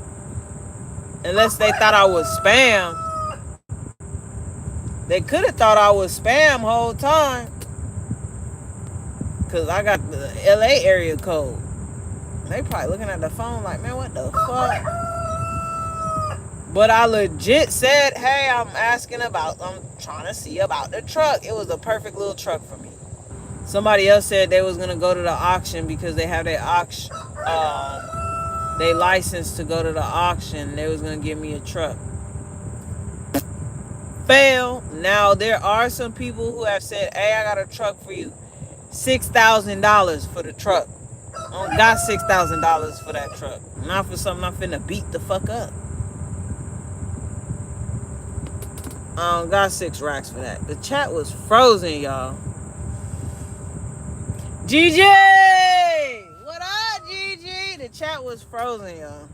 Unless they thought I was spam. They could have thought I was spam the whole time. Because I got the LA area code. They probably looking at the phone like, man, what the fuck? But I legit said, hey, I'm trying to see about the truck. It was a perfect little truck for me. Somebody else said they was going to go to the auction because they have their auction, they license to go to the auction. They was going to give me a truck. Fail. Now, there are some people who have said, hey, I got a truck for you. $6,000 for the truck. I don't got $6,000 for that truck. Not for something I'm finna beat the fuck up. I don't got 6 racks for that. The chat was frozen, y'all. GG! What up, GG? The chat was frozen, y'all.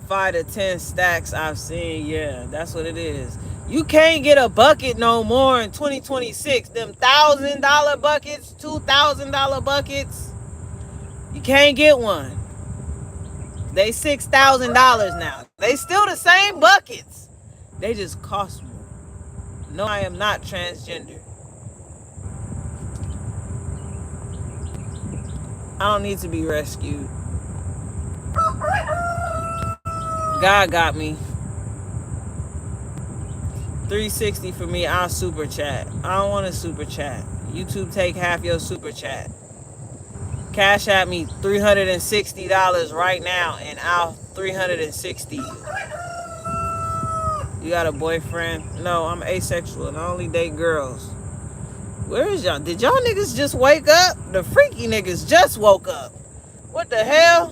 5 to 10 stacks I've seen. Yeah, that's what it is. You can't get a bucket no more in 2026. Them $1,000 buckets, $2,000 buckets. You can't get one. They $6,000 now. They still the same buckets. They just cost more. No, I am not transgender. I don't need to be rescued. God got me. 360 for me. I'll super chat. I don't want to super chat. YouTube take half your super chat. Cash at me $360 right now, and I'll 360 you. You got a boyfriend? No, I'm asexual and I only date girls. Where is y'all? Did y'all niggas just wake up? The freaky niggas just woke up. What the hell?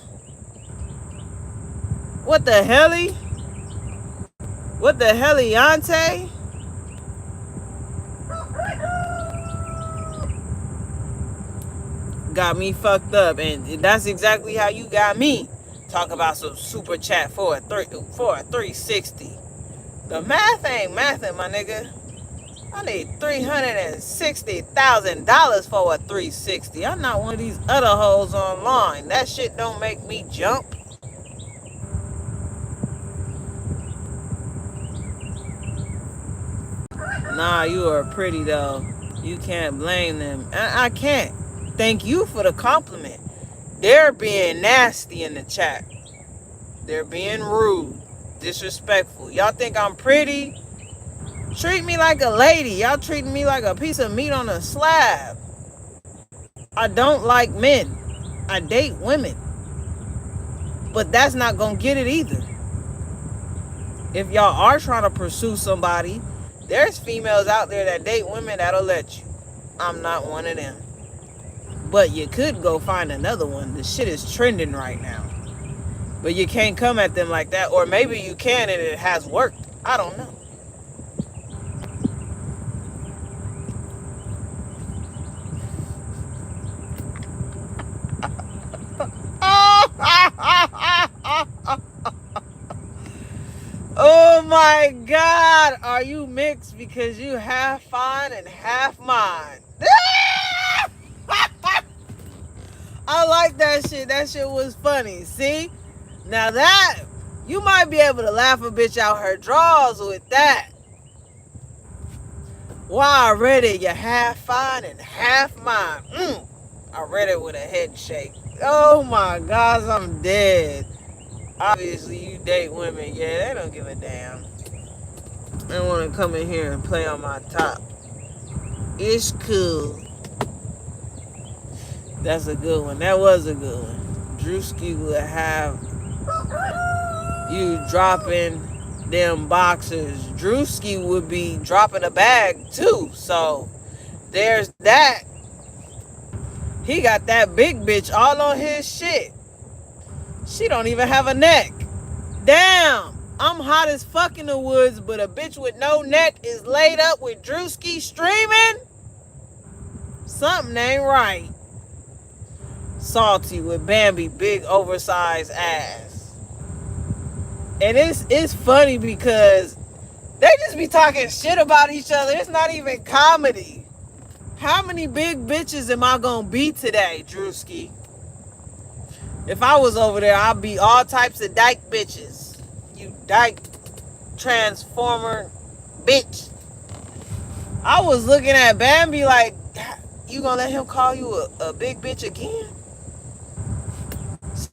What the helly? What the heliante? Got me fucked up, and that's exactly how you got me. Talk about some super chat for a 360. The math ain't mathing, my nigga. I need $360,000 for a 360. I'm not one of these other hoes online. That shit don't make me jump. Nah, you are pretty though. You can't blame them. I can't. Thank you for the compliment. They're being nasty in the chat. They're being rude, disrespectful. Y'all think I'm pretty? Treat me like a lady. Y'all treating me like a piece of meat on a slab. I don't like men. I date women. But that's not gonna get it either. If y'all are trying to pursue somebody, there's females out there that date women that'll let you. I'm not one of them. But you could go find another one. The shit is trending right now. But you can't come at them like that. Or maybe you can and it has worked. I don't know. Oh my God. Are you mixed because you half fine and half mine? I like that shit. That shit was funny. See? Now that, you might be able to laugh a bitch out her drawers with that. Why I read it, you're half fine and half mine. I read it with a head shake. Oh my gosh, I'm dead. Obviously, you date women. Yeah, they don't give a damn. They want to come in here and play on my top. It's cool. That's a good one. That was a good one. Drewski would have you dropping them boxers. Drewski would be dropping a bag too. So there's that. He got that big bitch all on his shit. She don't even have a neck. Damn. I'm hot as fuck in the woods, but a bitch with no neck is laid up with Drewski streaming? Something ain't right. Salty with Bambi, big oversized ass. And it's funny because they just be talking shit about each other. It's not even comedy. How many big bitches am I gonna be today, Drewski? If I was over there, I'd be all types of dyke bitches. You dyke transformer bitch. I was looking at Bambi like, you gonna let him call you a big bitch again?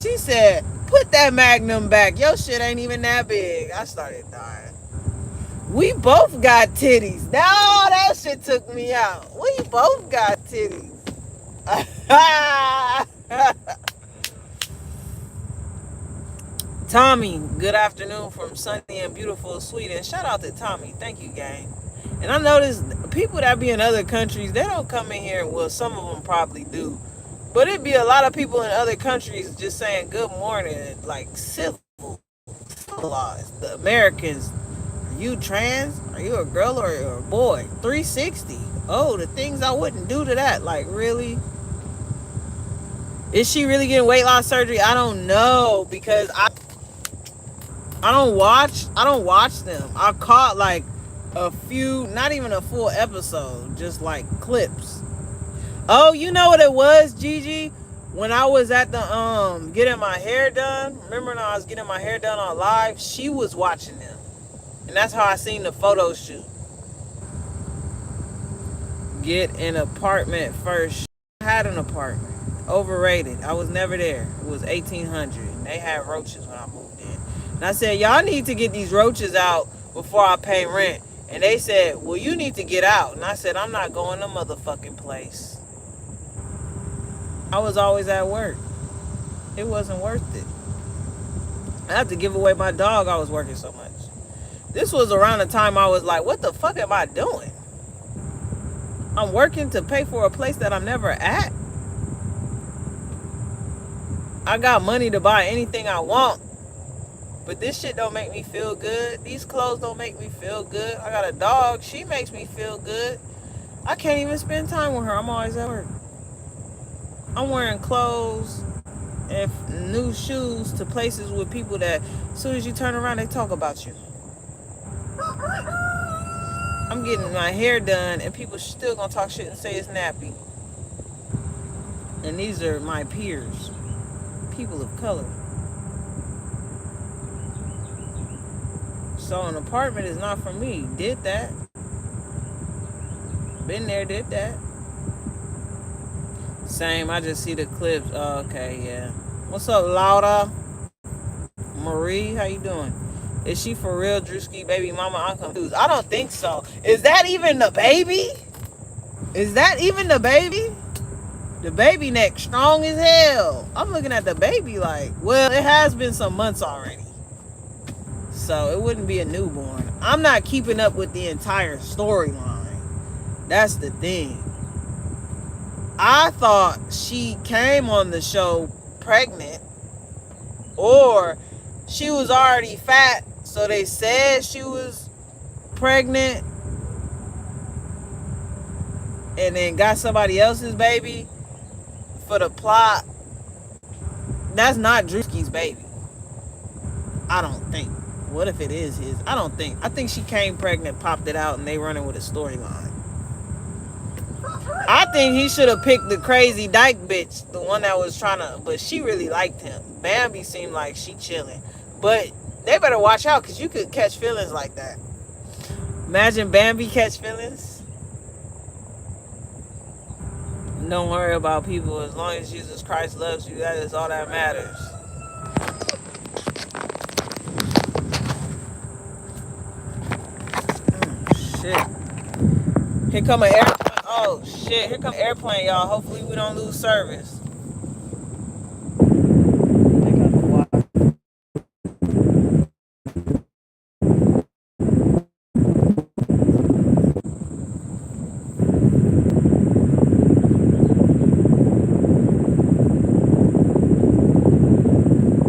She said, put that Magnum back. Your shit ain't even that big. I started dying. We both got titties. No, that shit took me out. We both got titties. Tommy, good afternoon from sunny and beautiful Sweden. Shout out to Tommy. Thank you, gang. And I noticed people that be in other countries, they don't come in here. Well, some of them probably do. But it'd be a lot of people in other countries just saying good morning, like civilized. The Americans, are you trans? Are you a girl or a boy? 360. Oh, the things I wouldn't do to that. Like, really? Is she really getting weight loss surgery? I don't know, because I don't watch them. I caught like a few, not even a full episode, just like clips. Oh, you know what it was, Gigi? When I was at the getting my hair done, remember when I was getting my hair done on live? She was watching them. And that's how I seen the photo shoot. Get an apartment first. I had an apartment. Overrated. I was never there. It was 1800. And they had roaches when I moved in. And I said, y'all need to get these roaches out before I pay rent. And they said, well, you need to get out. And I said, I'm not going to motherfucking place. I was always at work. It wasn't worth it. I had to give away my dog. I was working so much. This was around the time I was like, what the fuck am I doing? I'm working to pay for a place that I'm never at. I got money to buy anything I want, but this shit don't make me feel good. These clothes don't make me feel good. I got a dog. She makes me feel good. I can't even spend time with her. I'm always at work. I'm wearing clothes and new shoes to places with people that as soon as you turn around, they talk about you. I'm getting my hair done and people still gonna talk shit and say it's nappy. And these are my peers, people of color. So an apartment is not for me. Did that. Been there, did that. Same, I just see the clips. Oh, okay, yeah. What's up, Laura? Marie, how you doing? Is she for real, Drewski, baby mama? I'm confused. I don't think so. Is that even the baby? Is that even the baby? The baby neck strong as hell. I'm looking at the baby like, well, it has been some months already. So it wouldn't be a newborn. I'm not keeping up with the entire storyline. That's the thing. I thought she came on the show pregnant, or she was already fat, so they said she was pregnant and then got somebody else's baby for the plot. That's not Drewski's baby. I don't think. What if it is his? I don't think. I think she came pregnant, popped it out, and they running with a storyline. I think he should have picked the crazy dyke bitch, the one that was trying to, but she really liked him. Bambi seemed like she chilling. But they better watch out because you could catch feelings like that. Imagine Bambi catch feelings. Don't worry about people. As long as Jesus Christ loves you, that is all that matters. Shit. Here come an airplane. Oh shit, here come an airplane, y'all. Hopefully we don't lose service.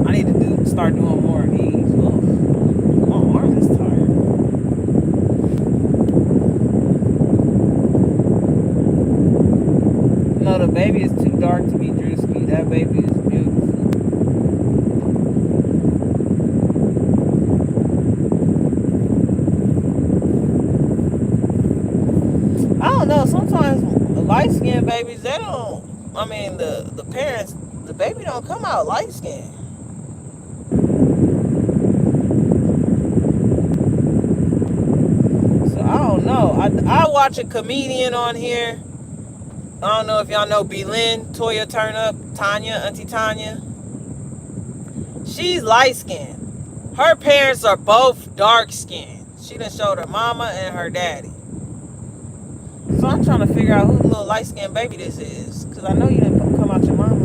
I need to start doing more of these. Ugh. My arm is tired. No, the baby is too dark to be Drewski. That baby is beautiful. I don't know. Sometimes light-skinned babies, they don't. I mean, the parents, the baby don't come out light-skinned. So I don't know. I watch a comedian on here. I don't know if y'all know Belen, Toya Turnup, Tanya, Auntie Tanya. She's light-skinned. Her parents are both dark-skinned. She done showed her mama and her daddy. So I'm trying to figure out who the little light-skinned baby this is. Because I know you didn't come out your mama.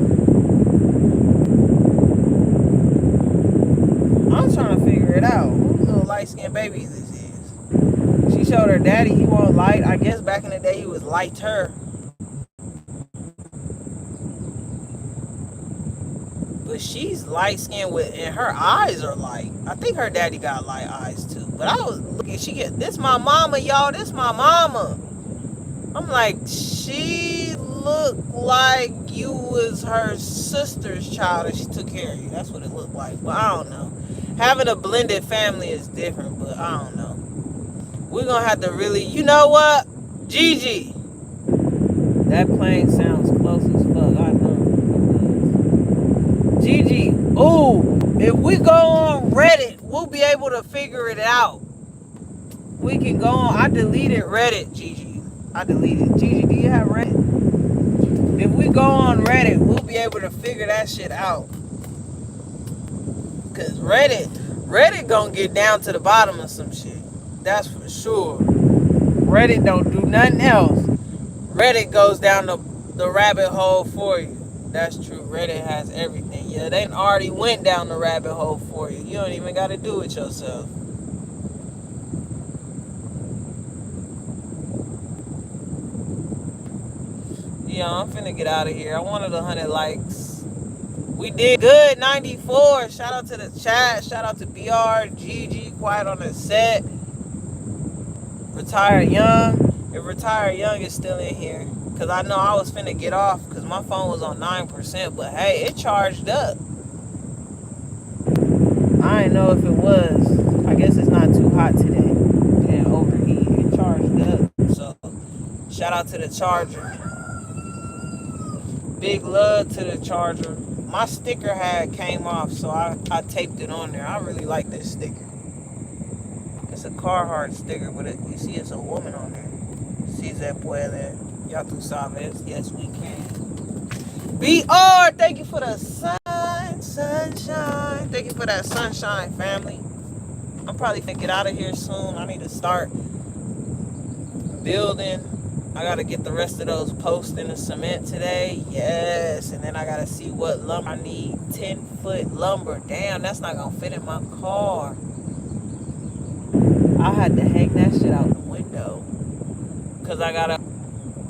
I'm trying to figure it out. Who the little light-skinned baby this is. She showed her daddy he wasn't light. I guess back in the day he was lighter. But she's light-skinned and her eyes are light. I think her daddy got light eyes too. But I was looking, this my mama, y'all. This my mama. I'm like, she looked like you was her sister's child and she took care of you. That's what it looked like. But I don't know. Having a blended family is different, but I don't know. We're going to have to really, you know what? Gigi. That plane sounds close as fuck. I know. Gigi. Ooh, if we go on Reddit, we'll be able to figure it out. We can go on. I deleted Reddit, Gigi. I deleted. Gigi, do you have Reddit? If we go on Reddit, we'll be able to figure that shit out. Cause Reddit gonna get down to the bottom of some shit. That's for sure. Reddit don't do nothing else. Reddit goes down the rabbit hole for you. That's true. Reddit has everything. Yeah, they already went down the rabbit hole for you. You don't even gotta do it yourself. Yeah, I'm finna get out of here. I wanted 100 likes. We did good, 94. Shout out to the chat. Shout out to BR, GG, Quiet on the Set. Retired Young. If Retired Young is still in here. Because I know I was finna get off because my phone was on 9%. But hey, it charged up. I didn't know if it was. I guess it's not too hot today. And overheat. It charged up. So, shout out to the charger. Big love to the charger. My sticker had came off, so I taped it on there. I really like this sticker. It's a Carhartt sticker, but you see it's a woman on there. Si se puede. Ya tú sabes. Yes, we can. BR, thank you for the sunshine. Thank you for that sunshine, family. I'm probably gonna get out of here soon. I need to start building. I gotta get the rest of those posts in the cement today. Yes, and then I gotta see what lumber I need. 10-foot lumber. Damn, that's not gonna fit in my car. I had to hang that shit out the window because I gotta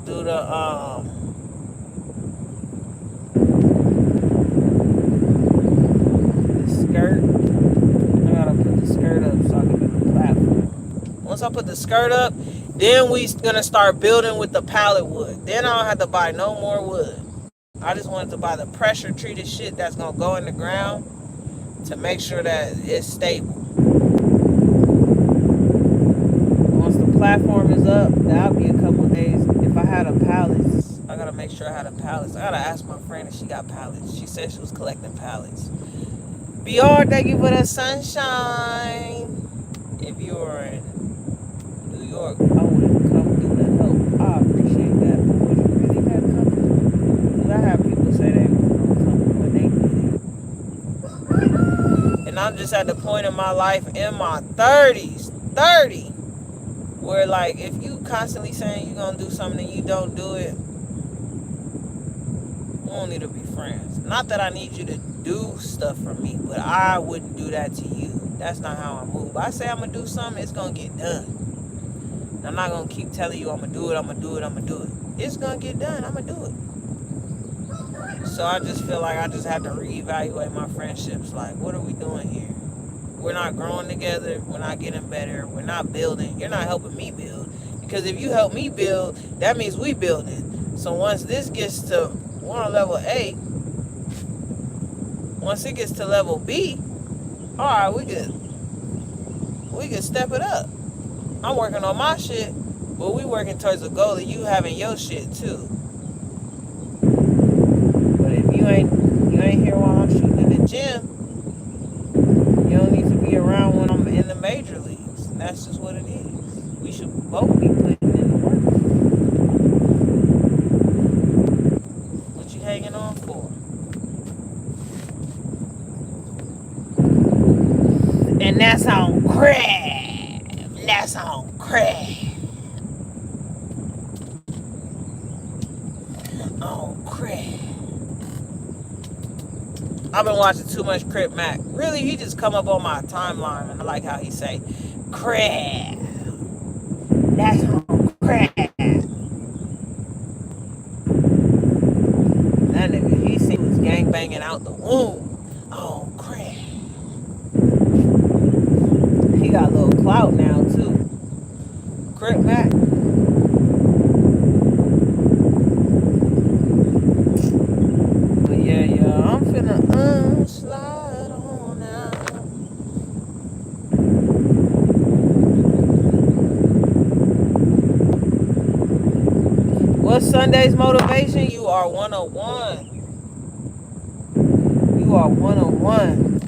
do the skirt. I gotta put the skirt up so I can do the platform. Once I put the skirt up, then we gonna start building with the pallet wood. Then I don't have to buy no more wood. I just wanted to buy the pressure treated shit that's gonna go in the ground to make sure that it's stable. Once the platform is up, that'll be a couple of days. If I had a pallets, I gotta make sure I had a pallets. I gotta ask my friend if she got pallets. She said she was collecting pallets. BR, thank you for the sunshine. If you were in New York, I would have come through to help. I appreciate that. But would you really have come through? Because I have people say they were going to come through and they did it. And I'm just at the point in my life in my 30s, 30, where like if you constantly saying you're going to do something and you don't do it, we don't need to be friends. Not that I need you to do stuff for me, but I wouldn't do that to you. That's not how I move. I say I'm going to do something, it's going to get done. I'm not going to keep telling you I'm going to do it, I'm going to do it, I'm going to do it. It's going to get done, I'm going to do it. So I just feel like I just have to reevaluate my friendships. Like, what are we doing here? We're not growing together. We're not getting better. We're not building. You're not helping me build. Because if you help me build, that means we building. So once this gets to, we're on level A, once it gets to level B, all right, we can step it up. I'm working on my shit, but we working towards the goal of you having your shit too. But if you ain't here while I'm shooting in the gym, you don't need to be around when I'm in the major leagues. That's just what it is. We should both be putting in the work. What you hanging on for? And that's on crab. That's on crab. On crab. I've been watching too much Crip Mac. Really, he just come up on my timeline, and I like how he say, crab. That's on crab. That nigga, he was gangbanging out the womb. Oh, crap. He got a little clout now, too. Crip Mac. But yeah, I'm finna slide on out. What's Sunday's motivation? You are 101. You are 101.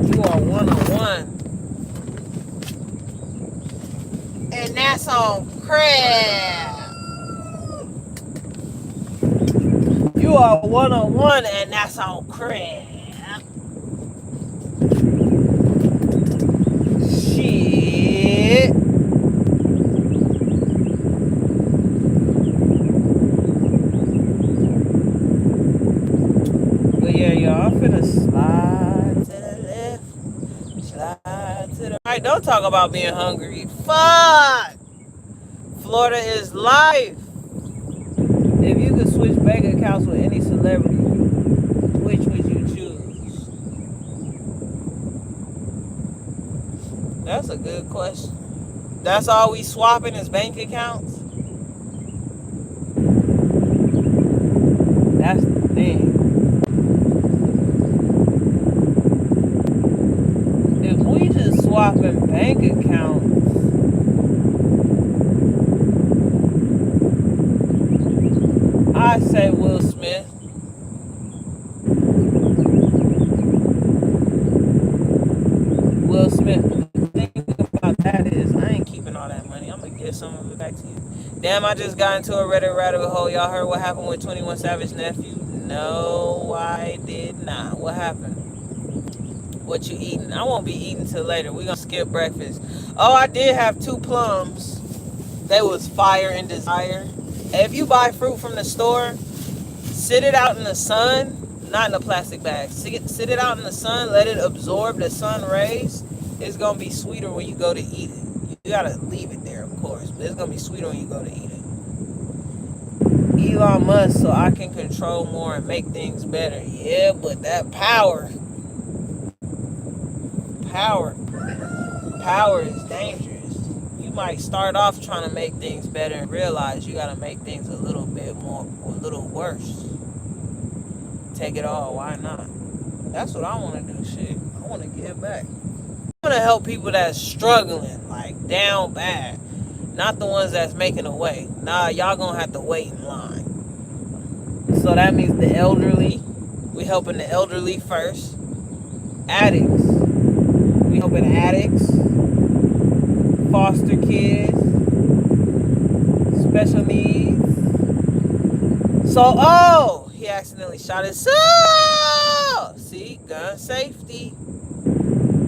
You are 101. And that's on crab. You are 101 and that's on crab. Shit. But yeah, y'all, I'm finna slide to the left, slide to the right. Don't talk about being hungry. Fuck. Florida is live. If you could switch bank accounts with any celebrity, which would you choose? That's a good question. That's all we swapping is bank accounts? That's the thing. If we just swapping bank accounts, I say Will Smith. Will Smith. The thing about that is, I ain't keeping all that money. I'm gonna give some of it back to you. Damn, I just got into a Reddit rabbit hole. Y'all heard what happened with 21 Savage nephew? No, I did not. What happened? What you eating? I won't be eating till later. We gonna skip breakfast. Oh, I did have 2 plums. They was fire and desire. If you buy fruit from the store, sit it out in the sun, not in a plastic bag. Sit it out in the sun, let it absorb the sun rays. It's gonna be sweeter when you go to eat it. You gotta leave it there, of course, but it's gonna be sweeter when you go to eat it. Elon Musk, so I can control more and make things better. Yeah, but that power is dangerous. You might start off trying to make things better and realize you gotta make things a little bit more, a little worse. Take it all, why not? That's what I want to do. Shit, I want to give back. I want to help people that's struggling, like down bad, not the ones that's making a way. Nah, y'all gonna have to wait in line. So that means the elderly, we helping the elderly first. Addicts, we helping addicts, foster kids, special needs. So, oh, he accidentally shot himself. See, gun safety.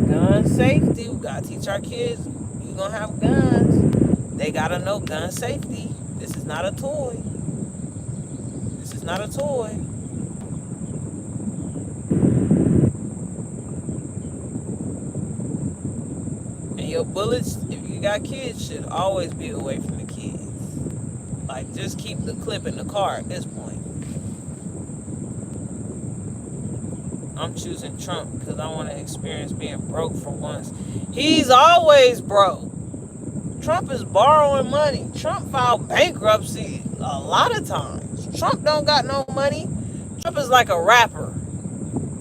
Gun safety. We gotta teach our kids. You gonna have guns. They gotta know gun safety. This is not a toy. This is not a toy. And your bullets, if you got kids, should always be away from the kids. Like, just keep the clip in the car at this point. I'm choosing Trump because I want to experience being broke for once. He's always broke. Trump is borrowing money. Trump filed bankruptcy a lot of times. Trump don't got no money. Trump is like a rapper.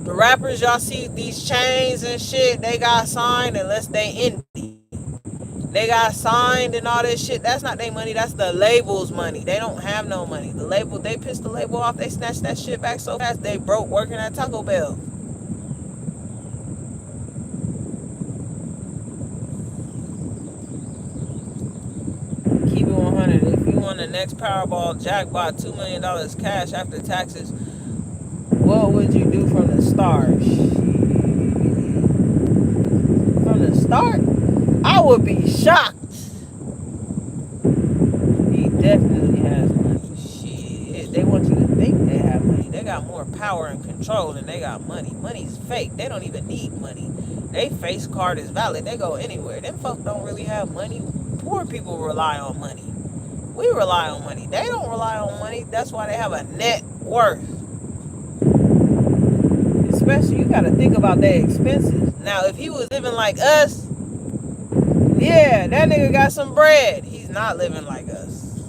The rappers y'all see, these chains and shit, they got signed unless they indie. They got signed and all this shit. That's not their money. That's the label's money. They don't have no money. The label, they pissed the label off. They snatched that shit back so fast they broke working at Taco Bell. Keep it 100. If you won the next Powerball jackpot, $2 million cash after taxes, what would you do from the start? From the start? I would be shocked. He definitely has money. Shit, they want you to think they have money. They got more power and control than they got money. Money's fake. They don't even need money. They face card is valid. They go anywhere. Them folk don't really have money. Poor people rely on money. We rely on money. They don't rely on money. That's why they have a net worth. Especially, you got to think about their expenses. Now, if he was living like us, yeah, that nigga got some bread. He's not living like us.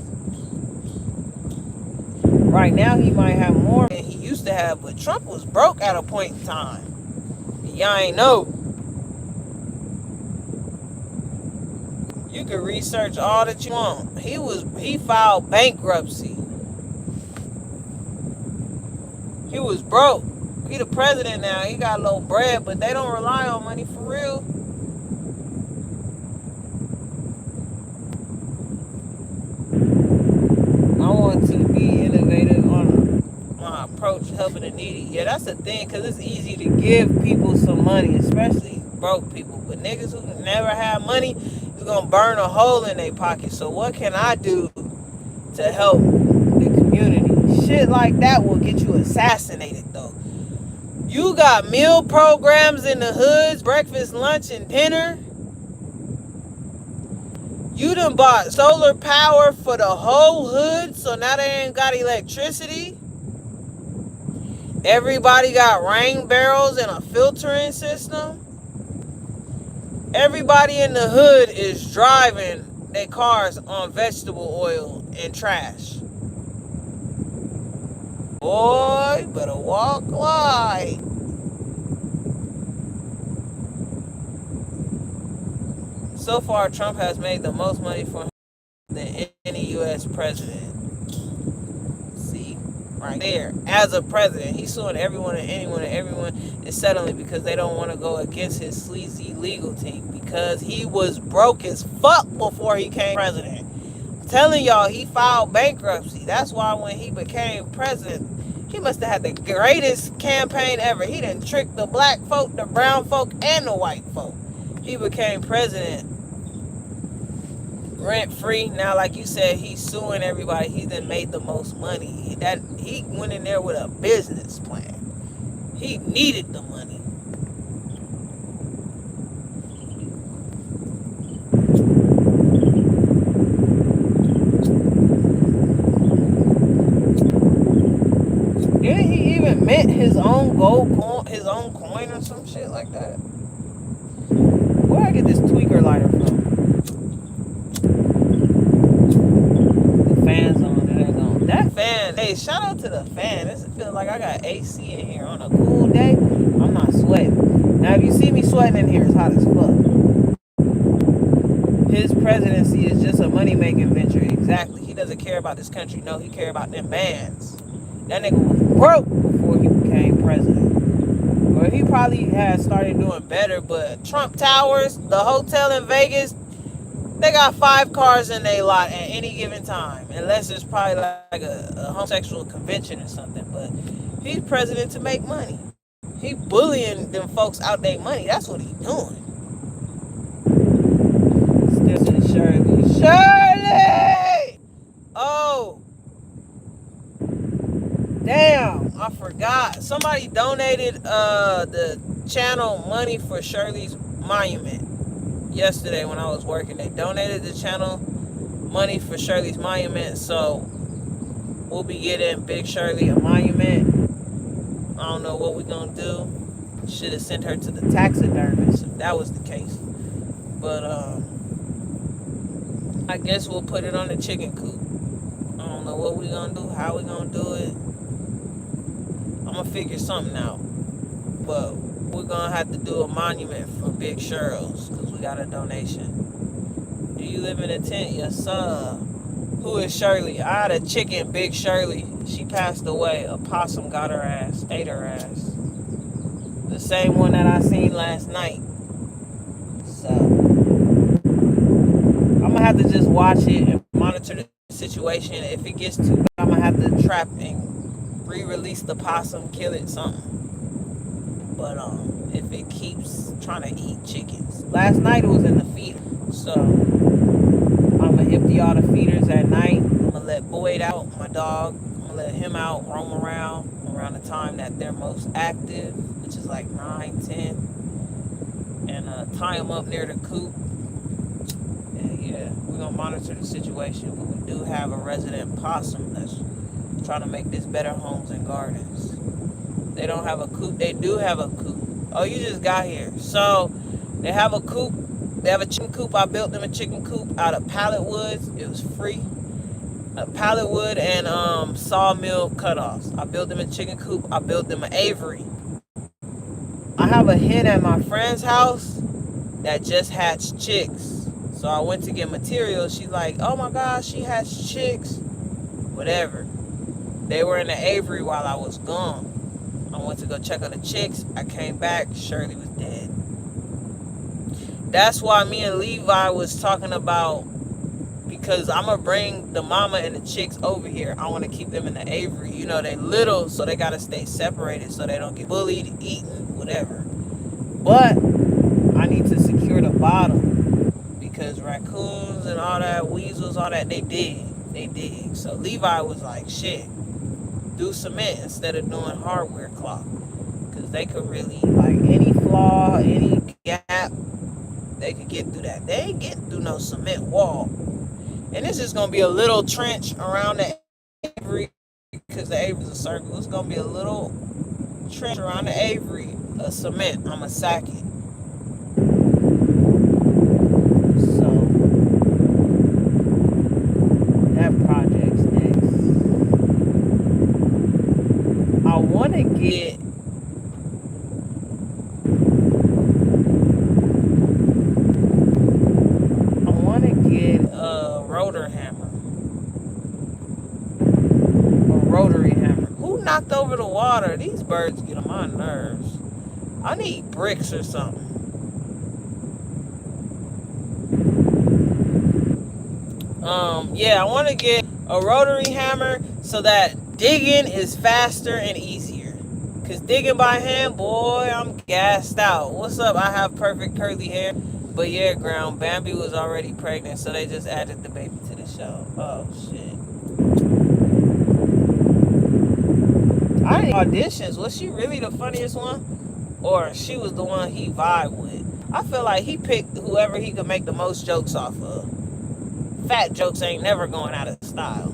Right now, he might have more than he used to have, but Trump was broke at a point in time. Y'all ain't know. You can research all that you want. He filed bankruptcy. He was broke. He the president now. He got a little bread, but they don't rely on money for real. I want to be innovative on my approach helping the needy. Yeah, that's the thing, because it's easy to give people some money, especially broke people. But niggas who never have money is going to burn a hole in their pocket. So what can I do to help the community? Shit like that will get you assassinated, though. You got meal programs in the hoods, breakfast, lunch, and dinner. You done bought solar power for the whole hood, so now they ain't got electricity. Everybody got rain barrels and a filtering system. Everybody in the hood is driving their cars on vegetable oil and trash. Boy, better walk light. So far, Trump has made the most money for him than any U.S. president. See, right there. As a president, he's suing everyone and anyone and everyone is settling because they don't want to go against his sleazy legal team because he was broke as fuck before he became president. I'm telling y'all, he filed bankruptcy. That's why when he became president, he must have had the greatest campaign ever. He done tricked the black folk, the brown folk, and the white folk. He became president rent free. Now, like you said, he's suing everybody. He done made the most money. He went in there with a business plan. He needed the money. Didn't he even mint his own gold coin, his own coin or some shit like that? Where I get this tweaker lighter from? Fans on it, ain't on. That fan, hey, shout out to the fan. It feels like I got AC in here on a cool day. I'm not sweating. Now, if you see me sweating in here, it's hot as fuck. His presidency is just a money-making venture. Exactly. He doesn't care about this country. No, he cares about them bands. That nigga was broke before he became president. Or he probably had started doing better, but Trump Towers, the hotel in Vegas, they got 5 cars in their lot at any given time, unless it's probably like a homosexual convention or something. But he's president to make money. He bullying them folks out their money. That's what he's doing. Still Shirley! Oh, damn! I forgot. Somebody donated the channel money for Shirley's monument. Yesterday when I was working, they donated the channel money for Shirley's monument, so we'll be getting Big Shirley a monument. I don't know what we're gonna do. Should have sent her to the taxidermist if that was the case, but I guess we'll put it on the chicken coop. I don't know what we're gonna do, how we're gonna do it. I'm gonna figure something out, but we're gonna have to do a monument for Big Shirley's because we got a donation. Do you live in a tent? Yes, sir. Who is Shirley? I had a chicken, Big Shirley. She passed away. A possum got her ass, ate her ass. The same one that I seen last night. So I'm gonna have to just watch it and monitor the situation. If it gets too bad, I'm gonna have to trap and re-release the possum, kill it, something. But if it keeps trying to eat chickens. Last night it was in the feeder. So I'm gonna empty all the feeders at night. I'm gonna let Boyd out, my dog. I'm gonna let him out, roam around the time that they're most active, which is like 9, 10. And tie them up near the coop. And yeah, we're gonna monitor the situation. But we do have a resident possum that's trying to make this better homes and gardens. They don't have a coop. They do have a coop. Oh, you just got here. So they have a coop. They have a chicken coop. I built them a chicken coop out of pallet woods. It was free. Pallet wood and sawmill cutoffs. I built them a chicken coop. I built them an aviary. I have a hen at my friend's house that just hatched chicks. So I went to get materials. She's like, oh my gosh, she hatched chicks. Whatever. They were in the aviary while I was gone. I went to go check on the chicks. I came back. Shirley was dead. That's why me and Levi was talking about, because I'm going to bring the mama and the chicks over here. I want to keep them in the aviary. You know, they little, so they got to stay separated so they don't get bullied, eaten, whatever. But I need to secure the bottom because raccoons and all that, weasels, all that, they dig. They dig. So Levi was like, shit, do cement instead of doing hardware cloth, because they could really, like, any flaw, any gap, they could get through that. They ain't getting through no cement wall. And it's just gonna be a little trench around the Avery, because the Avery's a circle. It's gonna be a little trench around the Avery of cement. I'ma sack it. So that project's next. I wanna get a rotor hammer. A rotary hammer. Who knocked over the water? These birds get on my nerves. I need bricks or something. Yeah, I want to get a rotary hammer so that digging is faster and easier. Cause digging by hand, boy, I'm gassed out. What's up? I have perfect curly hair. But yeah, ground, Bambi was already pregnant, so they just added the baby to the show. Oh shit. I didn't auditions. Was she really the funniest one? Or she was the one he vibed with? I feel like he picked whoever he could make the most jokes off of. Fat jokes ain't never going out of style.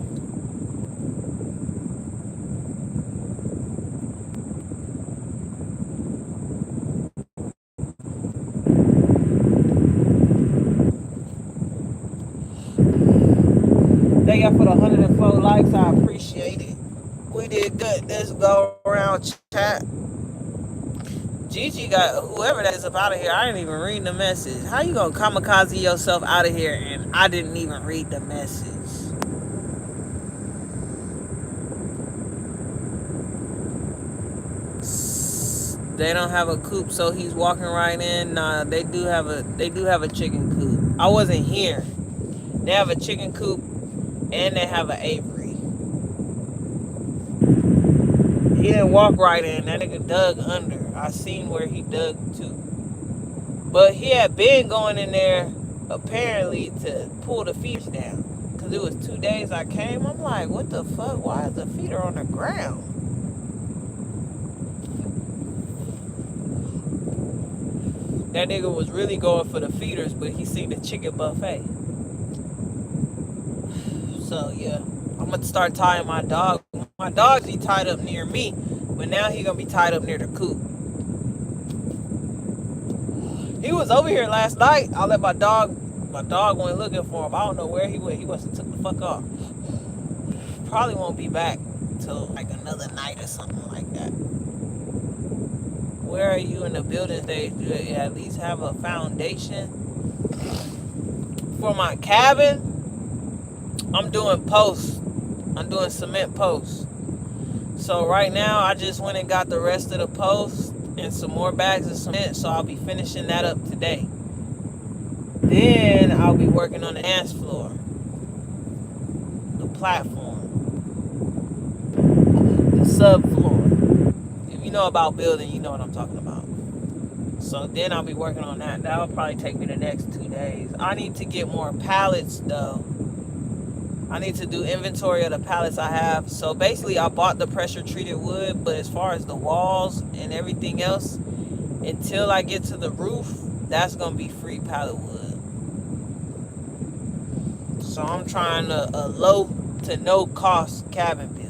Thank y'all for the 104 likes. I appreciate it. We did good. This go around chat. Gigi got whoever that is up out of here. I didn't even read the message. How you gonna kamikaze yourself out of here and I didn't even read the message? They don't have a coop, so he's walking right in. Nah, they do have a chicken coop. I wasn't here. They have a chicken coop and they have an aviary. He didn't walk right in. That nigga dug under. I seen where he dug to. But he had been going in there apparently to pull the feeders down. Because it was 2 days I came. I'm like, what the fuck? Why is the feeder on the ground? That nigga was really going for the feeders, but he seen the chicken buffet. So yeah, I'm gonna start tying my dog. My dog's he tied up near me, but now he gonna be tied up near the coop. He was over here last night. I let my dog went looking for him. I don't know where he went. He must have took the fuck off. Probably won't be back till like another night or something like that. Where are you in the building stage? Do you at least have a foundation for my cabin? I'm doing posts. I'm doing cement posts. So right now, I just went and got the rest of the posts and some more bags of cement. So I'll be finishing that up today. Then I'll be working on the dance floor, the platform, the subfloor. If you know about building, you know what I'm talking about. So then I'll be working on that. That'll probably take me the next 2 days. I need to get more pallets though. I need to do inventory of the pallets I have. So basically I bought the pressure treated wood, but as far as the walls and everything else, until I get to the roof, that's gonna be free pallet wood. So I'm trying to a low to no cost cabin build.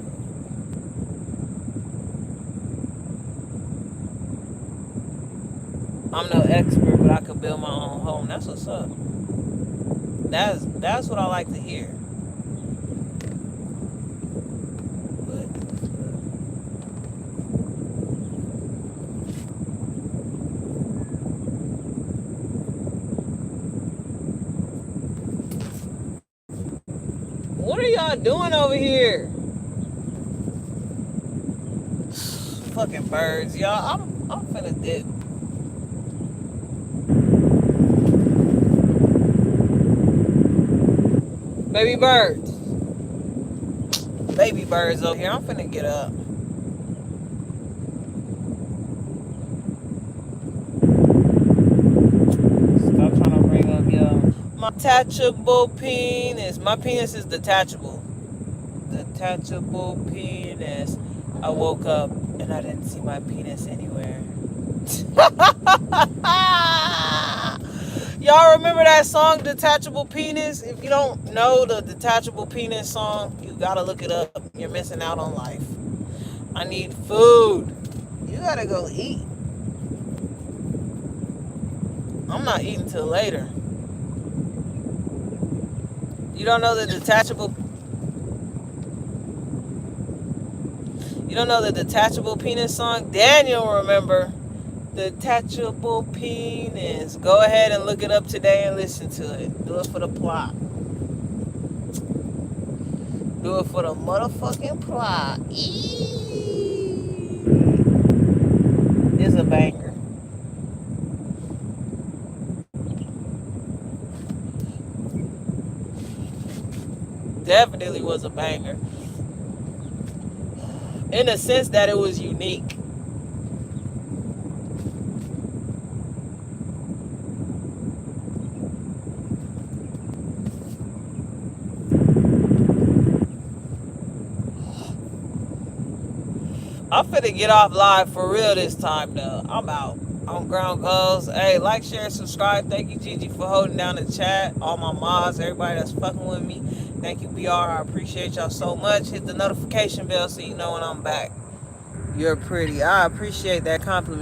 I'm no expert, but I could build my own home. That's what's up. That's what I like to hear. What are y'all doing over here? Fucking birds, y'all. I'm finna dip. Baby birds. Baby birds over here. I'm finna get up. Stop trying to bring up y'all. My detachable penis. My penis is detachable. Detachable penis. I woke up and I didn't see my penis anywhere. Y'all Y'all remember that song, Detachable Penis? If you don't know the Detachable Penis song, you gotta look it up. You're missing out on life. I need food. You gotta go eat. I'm not eating till later. You don't know the detachable. You don't know the Detachable Penis song? Daniel, remember. Detachable Penis. Go ahead and look it up today and listen to it. Do it for the plot. Do it for the motherfucking plot. It's a banger. Definitely was a banger. In the sense that it was unique. I'm finna get off live for real this time though. I'm out. On ground goals. Hey, like, share, subscribe. Thank you, Gigi, for holding down the chat. All my mods, everybody that's fucking with me. Thank you, BR. I appreciate y'all so much. Hit the notification bell so you know when I'm back. You're pretty. I appreciate that compliment.